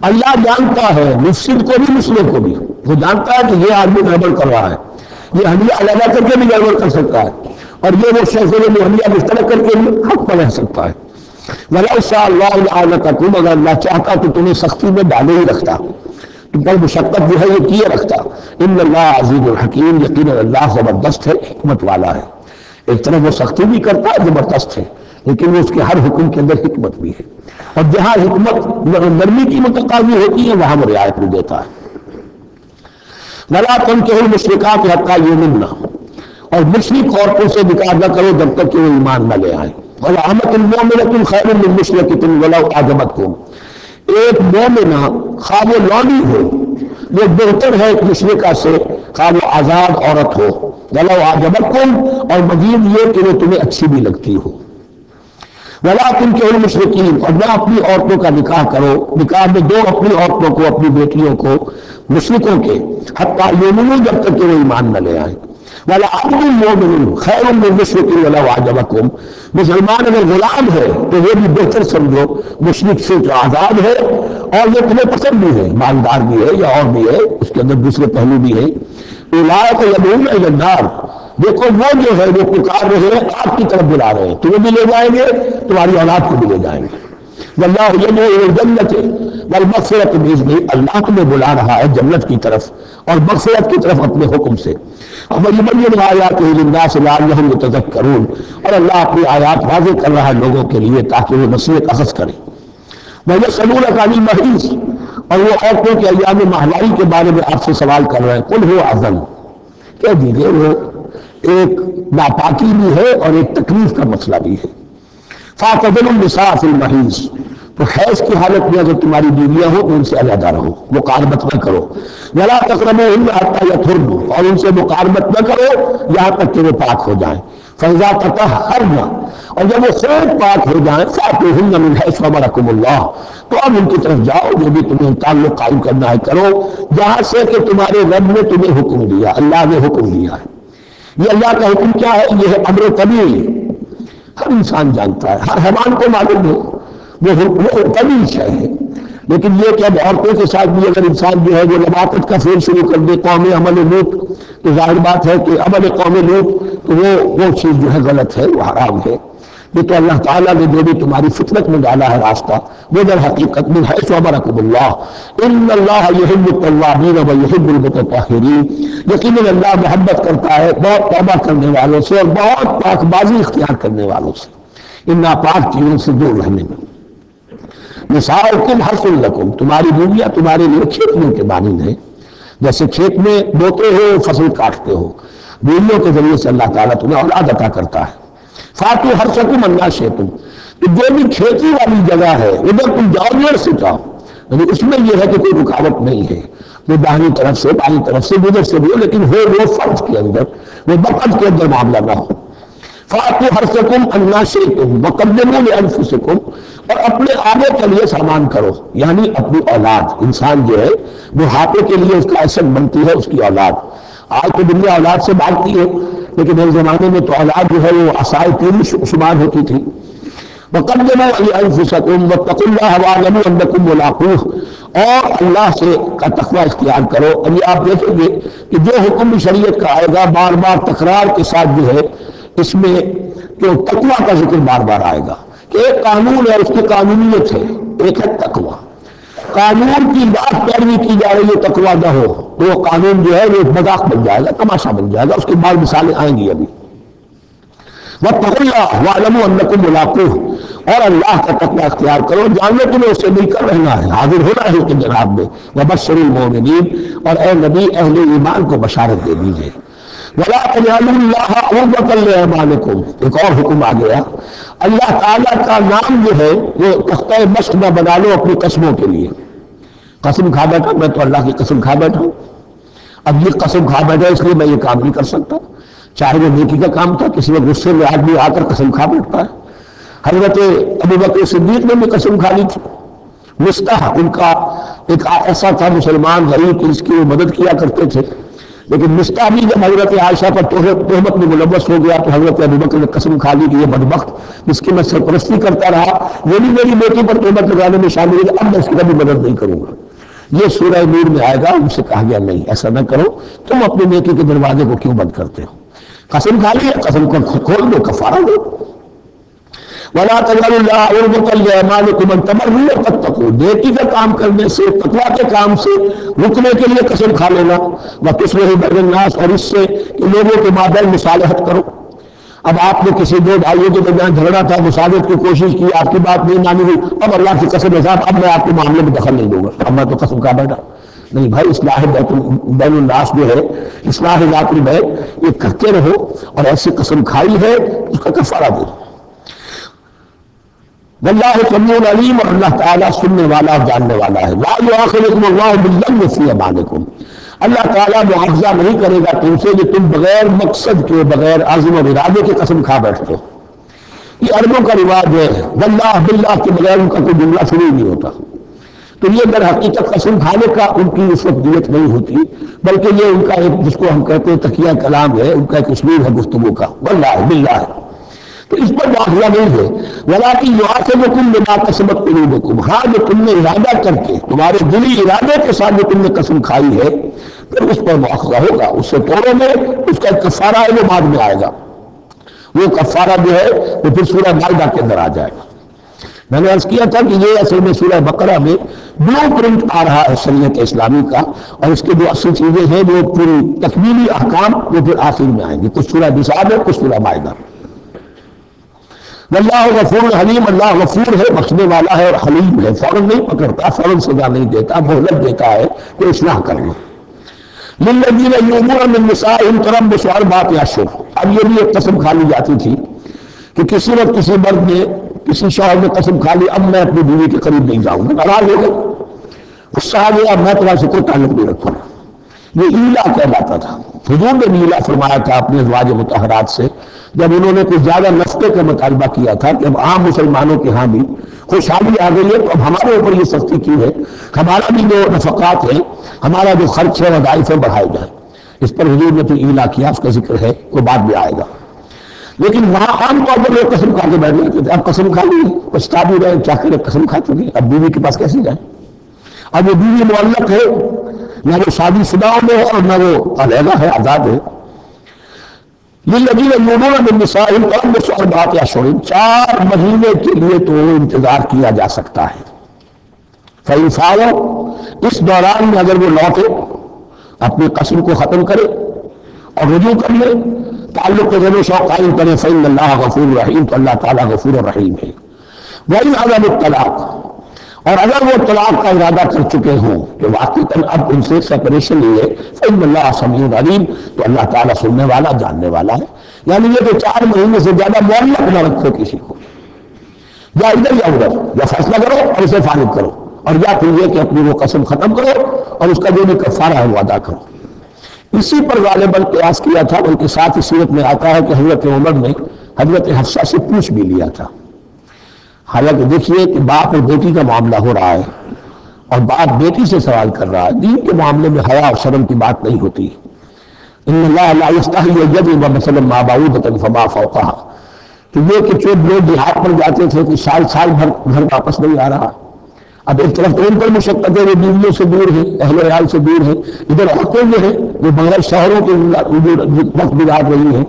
اللہ جانتا ہے مفسد کو بھی مصلح کو بھی. وہ جانتا ہے کہ یہ آدمی گڑبڑ کر رہا ہے، یہ ہڈیاں علیحدہ کر کے بھی گڑبڑ کر سکتا ہے، اور یہ وہ شخص ہے جو ہڈیاں مشترک کر کے حق پر رہ سکتا ہے. وَلَوْ شَاءَ اللَّهُ لَأَعْنَتَكُمْ، اگر اللہ چاہتا تو تمہیں سختی میں ڈالے ہی رکھتا، تم پر مشقت جو ہے یہ کیے رکھتا. ان اللہ عزیز الحکیم، یقیناً اللہ زبردست ہے، حکمت والا ہے. ایک طرف وہ سختی بھی کرتا ہے، زبردست ہے، لیکن وہ اس کے ہر حکم کے اندر حکمت بھی ہے، اور جہاں حکمت نرمی کی متقاضی ہوتی ہے وہاں وہ رعایت بھی دیتا ہے. وَلَا تَنكِحُوا الْمُشْرِكَاتِ حَتَّىٰ يُؤْمِنَّ، اور مشرک عورتوں سے نکاح نہ کرو جب تک کہ وہ ایمان نہ لے آئیں. وَلَأَمَةٌ مُؤْمِنَةٌ خَيْرٌ مِّن مُشْرِكَةٍ وَلَوْ أَعْجَبَتْكُمْ، ایک مومنہ خواہ وہ لونی ہو وہ بہتر ہے ایک مشرکہ سے خواہ وہ آزاد عورت ہو. وَلَوْ أَعْجَبَتْكُمْ، اور مزید یہ کہ وہ تمہیں اچھی بھی لگتی ہو. وَلَا تُنكِحُوا الْمُشْرِكِينَ، اور نہ اپنی عورتوں کا نکاح کرو، نکاح میں دو اپنی عورتوں کو، اپنی بیٹیوں کو مشرکوں کے، حتیٰ یؤمنوا، جب تک کہ وہ ایمان نہ لے آئیں. وَلَعَبْدٌ مُّؤْمِنٌ خَيْرٌ مِّن مُشْرِكٍ وَلَوْ أَعْجَبَكُمْ، مسلمان اگر غلام ہے تو وہ بھی بہتر سمجھو مشرک سے جو آزاد ہے اور یہ تمہیں پسند بھی ہے، مالدار بھی ہے یا اور بھی ہے، اس کے اندر دوسرے پہلو بھی ہے. اولئک یدعون الی النار، دیکھو وہ جو ہے وہ پکار رہے ہیں، آپ کی طرف بلا رہے ہیں، تمہیں بھی لے جائیں گے، تمہاری اولاد کو بھی لے جائیں گے. واللہ یدعو الی الجنۃ والمغفرۃ بإذنہ، اللہ تمہیں بلا رہا ہے جنت کی طرف اور مغفرت کی طرف اپنے حکم سے. وَيُبَيِّنُ آیاتہ لِلنَّاسِ لَعَلَّهُمْ يَتَذَکَّرُونَ، اور اللہ اپنی آیات واضح کر رہا ہے لوگوں کے لیے تاکہ وہ نصیحت اخذ کریں. وَيَسْأَلُونَكَ عَنِ الْمَحِيضِ، اور وہ عورتوں کے ایام مہلائی کے بارے میں آپ سے سوال کر رہے ہیں. قُلْ هُوَ أَذًى، کہہ دیجیے وہ ایک ناپاکی بھی ہے اور ایک تکلیف کا مسئلہ بھی ہے. فَاعْتَزِلُوا النِّسَاءَ فِي الْمَحِيضِ، تو حیض کی حالت میں اگر تمہاری بیویاں ہو تو ان سے علیحدہ رہو، مقاربت نہ کرو. وَلَا تَقْرَبُوهُنَّ حَتَّىٰ يَطْهُرْنَ، اور ان سے مقاربت نہ کرو یہاں تک کہ وہ پاک ہو جائیں. فَإِذَا تَطَهَّرْنَ، اور جب وہ خود پاک ہو جائیں، فَأْتُوهُنَّ مِنْ حَيْثُ أَمَرَكُمُ اللَّهُ، تو اب ان کی طرف جاؤ جو بھی تمہیں تعلق قائم کرنا ہے کرو، جہاں سے کہ تمہارے رب نے تمہیں حکم دیا، اللہ نے حکم دیا ہے. یہ اللہ کا حکم کیا ہے؟ یہ ہے امر طبیعی، ہر انسان جانتا ہے، ہر حیوان کو معلوم ہے، وہ طبیعی شے ہے. لیکن یہ کہ اب عورتوں کے ساتھ بھی اگر انسان جو ہے وہ لباقت کا فعل شروع کر دے قوم عمل لوط، تو ظاہر بات ہے کہ عمل قوم لوط تو وہ چیز جو ہے غلط ہے، وہ حرام ہے. یہ تو اللہ تعالیٰ نے جو بھی تمہاری فطرت میں ڈالا ہے راستہ، وہ در حقیقت من حیث امرکم اللہ، ان اللہ یحب التوابین ویحب المتطہرین، یقیناً اللہ محبت کرتا ہے بہت توبہ کرنے والوں سے اور بہت پاک بازی اختیار کرنے والوں سے. ان ناپاک چیزوں سے دور رہنے میں۔ نساؤکم حرث لکم، تمہاری بیویاں تمہارے لیے کھیتوں کے مانند ہیں، جیسے کھیت میں بوتے ہو فصل کاٹتے ہو، بیویوں کے ذریعے سے اللہ تعالیٰ تمہیں اولاد عطا کرتا ہے۔ فاتو حرثکم انا شئتم، تو جو بھی کھیتی والی جگہ ہے ادھر تم جاؤ دیر سے جاؤ، یعنی اس میں یہ ہے کہ کوئی رکاوٹ نہیں ہے، وہ داہنی طرف سے بائیں طرف سے جدھر سے بھی ہو، لیکن ہو وہ فرض کے اندر، وہ وقت کے اندر معاملہ نہ ہو۔ فاتو حرثکم انا شئتم وقدموا لانفسکم، اور اپنے آگے کے لیے سامان کرو، یعنی اپنی اولاد۔ انسان جو ہے بڑھاپے کے لیے اس کا ایسٹ بنتی ہے اس کی اولاد۔ آج تو دنیا اولاد سے بھاگتی ہے، لیکن ایک زمانے میں تو اولاد جو ہے وہ عصائے تیری شمار ہوتی تھی۔ وقدموا لانفسکم واتقوا اللہ واعلموا انکم ملاقوہ، اور اللہ سے کا تقوی اختیار کرو۔ ابھی آپ دیکھیں گے کہ جو حکم شریعت کا آئے گا بار بار تکرار کے ساتھ جو ہے اس میں کہ تقوی کا ذکر بار بار آئے گا، کہ ایک قانون ہے اس کی قانونیت ہے، ایک ہے تقوی۔ قانون کی بات پیروی کی جا رہی ہے، تقوی نہ ہو تو وہ قانون جو ہے وہ مذاق بن جائے گا، تماشا بن جائے گا۔ اس کے بعد مثالیں آئیں گی ابھی۔ واتقوا اللہ واعلموا انکم ملاقوہ، اور اللہ کا تقوی اختیار کرو، جانو تمہیں اس سے مل کر رہنا ہے، حاضر ہونا ہے اس کے جناب میں۔ وبشر المؤمنین، اور اے نبی اہل ایمان کو بشارت دے دیجیے۔ ولا تجعلوا اللہ عرضۃ لایمانکم، ایک اور حکم آ گیا، اللہ تعالیٰ کا نام جو ہے وہ تختہ مشق نہ بنا لو اپنی قسموں کے لیے۔ قسم کھا بیٹھا میں تو اللہ کی قسم کھا بیٹھا ہوں، اب یہ قسم کھا بیٹھا اس لیے میں یہ کام نہیں کر سکتا، چاہے وہ نیکی کا کام تھا، کسی وقت غصے میں آدمی آ کر قسم کھا بیٹھتا ہے۔ حضرت ابوبکر صدیق نے بھی قسم کھا لی تھی۔ مستح ان کا ایک ایسا تھا مسلمان غریب کہ اس کی وہ مدد کیا کرتے تھے، لیکن مستح بھی جب حضرت عائشہ پر تہمت میں ملوث ہو گیا تو حضرت ابوبکر نے قسم کھا لی کہ یہ بدبخت جس کی میں سرپرستی کرتا رہا وہ بھی میری بیٹی پر تہمت لگانے میں شامل ہے، اب میں اس کی کبھی مدد نہیں کروں گا۔ یہ سورہ نور میں آئے گا، ان سے کہا گیا نہیں ایسا نہ کرو، تم اپنے نیکی کے دروازے کو کیوں بند کرتے ہو؟ قسم کھا لی، قسم کو کھول دو، کفارہ دو۔ وَلَا تَجْعَلُوا اللَّهَ عُرْضَةً لِأَيْمَانِكُمْ أَن تَبَرُّوا وَتَتَّقُوا، نیکی کا کام کرنے سے، تقویٰ کے کام سے رکنے کے لیے قسم کھا لینا۔ وَتُصْلِحُوا بَيْنَ النَّاسِ، اور اس سے کہ لوگوں کے مابین مصالحت کرو۔ اب آپ نے کسی دو بھائیوں کے درمیان جھگڑا تھا، مصالحت کی کوشش کی، آپ کی بات نہیں مانی ہوئی، اب اللہ کی قسم صاحب اب میں آپ کے معاملے میں دخل نہیں دوں گا، اب میں تو قسم کھا بیٹھا نہیں بھائی۔ اصلاح بین الناس جو ہے، اصلاح ذات البین، یہ کرتے رہو، اور ایسی قسم کھائی ہے اس کا کفارہ دو۔ واللہ سمیع علیم، اور اللہ تعالیٰ سننے والا اور جاننے والا ہے۔ لا یؤاخذکم اللہ باللغو فی ایمانکم، اللہ تعالیٰ مؤاخذہ نہیں کرے گا تم سے کہ تم بغیر مقصد کے، بغیر عزم و ارادے کے قسم کھا بیٹھتے ہو۔ یہ عربوں کا رواج ہے، واللہ باللہ کے بغیر ان کا کوئی جملہ شروع نہیں ہوتا، تو یہ در حقیقت قسم کھانے کا ان کی اس وقت نیت نہیں ہوتی، بلکہ یہ ان کا ایک جس کو ہم کہتے ہیں تقیہ کلام ہے، ان کا ایک اسلوب ہے گفتگو کا، واللہ باللہ، تو اس پر مؤاخذہ نہیں ہے۔ وَلَٰكِن يُؤَاخِذُكُم بِمَا كَسَبَتْ قُلُوبُكُم، ہاں جو تم نے ارادہ کر کے، تمہارے دلی ارادے کے ساتھ جو تم نے قسم کھائی ہے، پھر اس پر مؤاخذہ ہوگا، اس سے توڑو میں اس کا ایک کفارہ ہے، وہ بعد میں آئے گا۔ وہ کفارہ جو ہے وہ پھر سورہ مائدہ کے اندر آ جائے گا۔ میں نے عرض کیا تھا کہ یہ اصل میں سورہ بقرہ میں بلو پرنٹ آ رہا ہے شریعت اسلامی کا، اور اس کے جو اصل چیزیں ہیں وہ پوری تکمیلی احکام وہ پھر آخر میں آئیں گے، کچھ سورہ نساء ہے، کچھ سورہ مائدہ۔ واللہ غفور حلیم، اللہ غفور ہے، بخشنے والا ہے، اور حلیم ہے، فوراً نہیں پکڑتا، فوراً سزا نہیں دیتا، مہلت دیتا ہے کہ اصلاح کر لو۔ للذین یؤمنون من نسائهم تربص اربعۃ اشہر، اب یہ بھی ایک قسم کھا لی جاتی تھی کہ کسی وقت کسی مرد نے، کسی شوہر نے قسم کھا لی اب میں اپنی بیوی کے قریب نہیں جاؤں گا، ناراض ہو گئی، غصہ آ گیا، میں تمہارے سے کوئی تعلق نہیں رکھوں گا۔ یہ ایلا کہلاتا تھا۔ حضور نے بھی ایلا فرمایا تھا اپنے ازواج مطہرات سے جب انہوں نے کچھ زیادہ نفقے کا مطالبہ کیا تھا کہ اب عام مسلمانوں کے ہاں بھی خوشحالی آ گئی ہے تو اب ہمارے اوپر یہ سختی کی ہے، ہمارا بھی جو نفقات ہیں، ہمارا جو خرچ ہے وظائف بڑھائے جائیں۔ اس پر حضور نے تو ایلا کیا، اس کا ذکر ہے وہ بعد میں آئے گا۔ لیکن وہاں عام طور پر لوگ قسم کھا کے بیٹھ جاتے تھے، اب قسم کھا لی، پچھتا بھی رہے، کیا کرے، قسم کھا چکے، اب بیوی کے پاس کیسے جائیں؟ اب وہ بیوی معلق ہے، نہ وہ شادی شدہ میں ہے اور نہ وہ علیحدہ ہے، آزاد ہے۔ للذین یؤمنون من نسائهم تربص اربعۃ اشہر، 4 مہینے کے لیے تو انتظار کیا جا سکتا ہے۔ فإن فعلوا، اس دوران میں اگر وہ لوٹے، اپنی قسم کو ختم کرے اور رجوع کر لے، تعلق کے ذیل و شوق قائم کریں، فإن اللہ غفور رحیم، تو اللہ تعالیٰ غفور الرحیم ہے۔ وَإِنْ عَزَمُوا الطَّلَاقَ، اور اگر وہ طلاق کا ارادہ کر چکے ہوں کہ واقعاً اب ان سے سیپریشن ہی ہے، فإن اللہ سمیع علیم، تو اللہ تعالیٰ سننے والا جاننے والا ہے۔ یعنی یہ کہ 4 مہینے سے زیادہ معلق نہ رکھو کسی کو، یا ادھر یا ادھر، یا فیصلہ کرو اور اسے فارغ کرو، اور یا پھر یہ کہ اپنی وہ قسم ختم کرو اور اس کا جو بھی کفارہ ہے وہ ادا کرو۔ اسی پر غالباً قیاس کیا تھا، بلکہ ساتھ ہی سیرت میں آتا ہے کہ حضرت عمر نے حضرت حفصہ سے پوچھ بھی لیا تھا۔ حالانکہ دیکھیے کہ باپ اور بیٹی کا معاملہ ہو رہا ہے اور باپ بیٹی سے سوال کر رہا ہے، دین کے معاملے میں حیا اور شرم کی بات نہیں ہوتی۔ ان اللہ لا یستحی ان یضرب مثلا ما بعوضۃ فما فوقها، تو یہ کہ جو لوگ دیہات پر جاتے تھے کہ سال بھر گھر واپس نہیں آ رہا، اب ایک طرف تو ان پر مشقت ہے، وہ بیویوں سے دور ہیں، اہل عیال سے دور ہیں، ادھر عورتیں جو ہیں وہ بغیر شہروں کے وقت گزار رہی ہیں،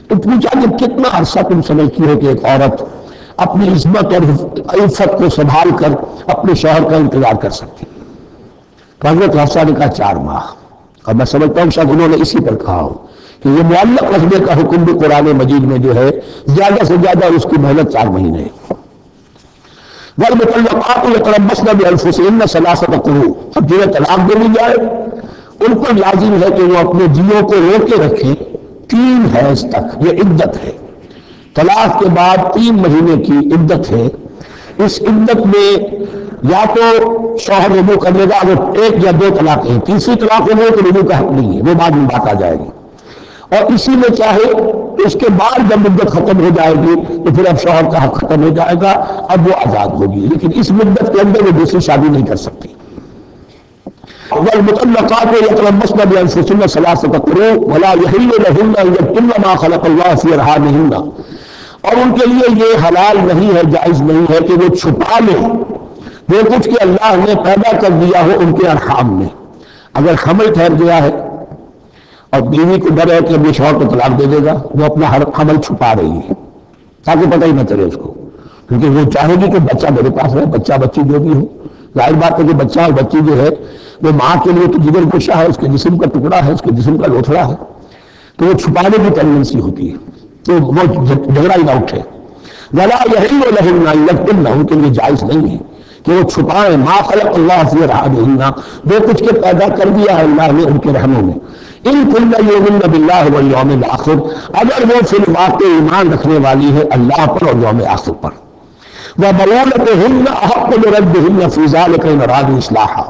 تو پوچھا کہ کتنا عرصہ تم سمجھتی ہو کہ ایک عورت اپنی عصمت اور عفت کو سنبھال کر اپنے شوہر کا انتظار کر سکتی؟ تو حضرت حفصہ نے کہا 4 ماہ، اور میں سمجھتا ہوں شاید انہوں نے اسی پر کہا ہو کہ یہ معلق رکھنے کا حکم بھی قرآن مجید میں جو ہے زیادہ سے زیادہ اس کی مہلت 4 مہینے ہے۔ وَالْمُطَلَّقَاتُ يَتَرَبَّصْنَ بِأَنفُسِهِنَّ ثَلَاثَةَ قُرُوءٍ، اب جنہیں طلاق دے دی جائے ان پر لازم ہے کہ وہ اپنے جیوں کو روکے رکھیں 3 حیض تک، یہ عدت ہے۔ طلاق کے بعد 3 مہینے کی عدت ہے۔ اس عدت میں یا تو شوہر رجوع کر لے گا، اگر 1 یا 2 طلاق ہیں، تیسری طلاق ہونے تو رجوع کا حق نہیں ہے، وہ بعد میں بات آ جائے گی، اور اسی میں چاہے اس کے بعد جب مدت ختم ہو جائے گی تو پھر اب شوہر کا حق ختم ہو جائے گا، اب وہ آزاد ہوگی، لیکن اس مدت کے اندر وہ دوسری شادی نہیں کر سکتی۔ وَالْمُطَلَّقَاتُ يَتَرَبَّصْنَ بِأَنفُسِهِنَّ ثَلَاثَةَ قُرُوءٍ وَلَا يَحِلُّ لَهُنَّ أَن يَكْتُمْنَ مَا خَلَقَ اللَّهُ فِي أَرْحَامِهِنَّ، اور ان کے لیے یہ حلال نہیں ہے، جائز نہیں ہے کہ وہ چھپا لیں وہ کچھ کہ اللہ نے پیدا کر دیا ہو ان کے ارحام میں۔ اگر حمل ٹھہر گیا ہے اور بیوی کو ڈر ہے کہ اب یہ شوہر کو طلاق دے دے گا، وہ اپنا حمل چھپا رہی ہے تاکہ پتہ ہی نہ چلے اس کو، کیونکہ وہ چاہے گی کہ بچہ میرے پاس رہے، بچہ بچی جو بھی ہو، ظاہر بات ہے کہ بچہ اور بچی جو ہے وہ ماں کے لیے تو جگر گوشہ ہے، اس کے جسم کا ٹکڑا ہے، اس کے جسم کا لوتھڑا ہے، تو وہ چھپانے کی ٹینڈنسی ہوتی ہے تو وہ جھگڑا ہی نہ اٹھے۔ وَلَا يَحِلُّ لَهُنَّ أَن يَكْتُمْنَ، ان کے لیے جائز نہیں ہے کہ وہ چھپائیں مَا خَلَقَ اللَّهُ فِي أَرْحَامِهِنَّ، جو کچھ کے پیدا کر دیا ہے اللہ نے ان کے رحموں میں۔ إِن كُنَّ يُؤْمِنَّ بِاللَّهِ وَالْيَوْمِ الْآخِرِ، اگر وہ فی الواقع ایمان رکھنے والی ہے اللہ پر اور یوم آخر پر۔ وَبَوَولَتُهُنَّ أَحَقُّ بِرَدِّهِنَّ فِي ذَلِكَ إِنْ أَرَادُوا إِصْلَاحًا،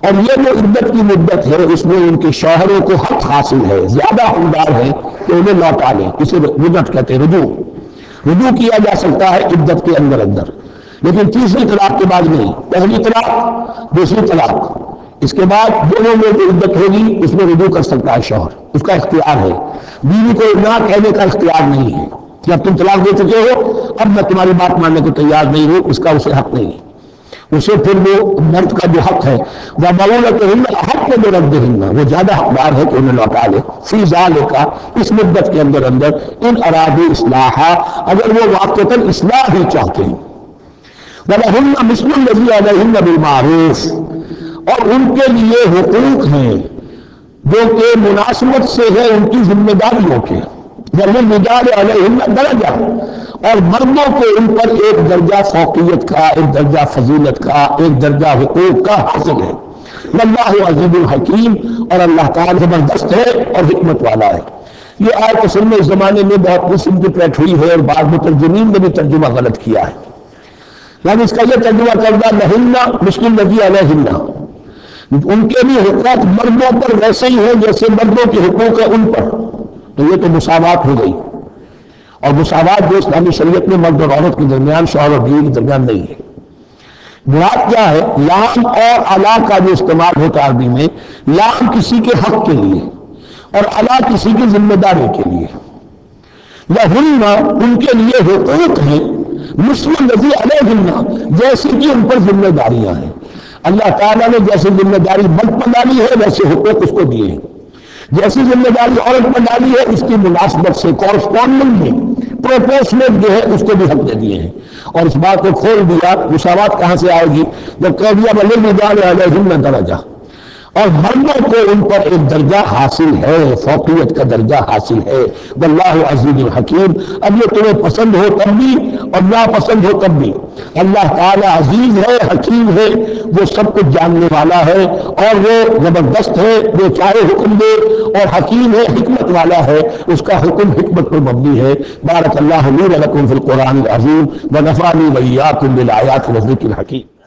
اور یہ جو عدت کی مدت ہے اس میں ان کے شوہروں کو حق حاصل ہے، زیادہ حقدار ہے کہ انہیں لوٹا لیں، اسے رجعت کہتے ہیں، رجوع کیا جا سکتا ہے عدت کے اندر لیکن تیسری طلاق کے بعد نہیں، پہلی طلاق دوسری طلاق، اس کے بعد دونوں میں جو عدت ہوگی اس میں رجوع کر سکتا ہے شوہر، اس کا اختیار ہے، بیوی کو نہ کہنے کا اختیار نہیں ہے کہ اب تم طلاق دے چکے ہو، اب میں تمہاری بات ماننے کو تیار نہیں ہوں، اس کا اسے حق نہیں ہے، اسے پھر وہ مرد کا جو حق ہے وَمَوْلَتُهُنَّ أَحَقُّ بِرَدِّهِنَّ، وہ زیادہ حقدار ہے کہ انہیں لوٹا لے، فی ذَلِكَ اس مدت کے اندر ان ارادوا اصلاحا، اگر وہ واقعتاً اصلاح ہی چاہتے ہیں۔ وَلَهُنَّ مِثْلُ الَّذِي عَلَيْهِنَّ بِالْمَعْرُوفِ، اور ان کے لیے حقوق ہیں جو کہ مناسبت سے ہے ان کی ذمہ داریوں کے، وَلِلرِّجَالِ عَلَيْهِنَّ دَرَجَةٌ، اور مردوں کو ان پر ایک درجہ فوقیت کا، ایک درجہ فضیلت کا، ایک درجہ حقوق کا حاصل ہے۔ واللہ عزیز الحکیم، اور اللہ تعالیٰ زبردست ہے اور حکمت والا ہے۔ یہ آیت اصل میں اس زمانے میں بہت مسنٹرپریٹ ہوئی ہے اور بعض مترجمین نے بھی ترجمہ غلط کیا ہے، یعنی اس کا یہ ترجمہ کردہ لہنہ مثل الذی علیہنہ، ان کے بھی حقوق مردوں پر ویسے ہی ہیں جیسے مردوں کے حقوق ہیں ان پر، تو یہ تو مساوات ہو گئی، اور مساوات جو اسلامی شریعت میں مرد اور عورت کے درمیان، شوہر اور بیوی کے درمیان نہیں ہے۔ مراد کیا ہے؟ لام اور علا کا جو استعمال ہوتا عربی میں، لام کسی کے حق کے لیے اور علا کسی کی ذمہ داری کے لیے۔ لہن ان کے لیے حقوق ہیں، مثل الذی علیہن جیسے کہ ان پر ذمہ داریاں ہیں۔ اللہ تعالیٰ نے جیسے ذمہ داری مرد پر ڈالی ہے ویسے حقوق اس کو دیے ہیں، جیسی ذمہ داری عورت پر ڈالی ہے اس کی مناسبت سے کورسپونڈنگ پروپورشنل جو ہے اس کو بھی حق دے دیے ہیں، اور اس بات کو کھول دیا مساوات کہاں سے آئے گی جب کہہ دیا وَلِلرِّجَالِ عَلَيْهِنَّ دَرَجَةٌ، اور مردوں کو ان پر ایک درجہ حاصل ہے، فوقیت کا درجہ حاصل ہے۔ واللہ عزیز الحکیم۔ اب یہ تمہیں پسند ہو تب بھی اور ناپسند ہو تب بھی، اللہ تعالیٰ عزیز ہے، حکیم ہے، وہ سب کچھ جاننے والا ہے، اور وہ زبردست ہے، جو چاہے حکم دے، اور حکیم ہے، حکمت والا ہے، اس کا حکم حکمت پر مبنی ہے۔ بارک اللہ لی و لکم فی القرآن العظیم ونفعنی وإیاکم بالآیات والذکر الحکیم۔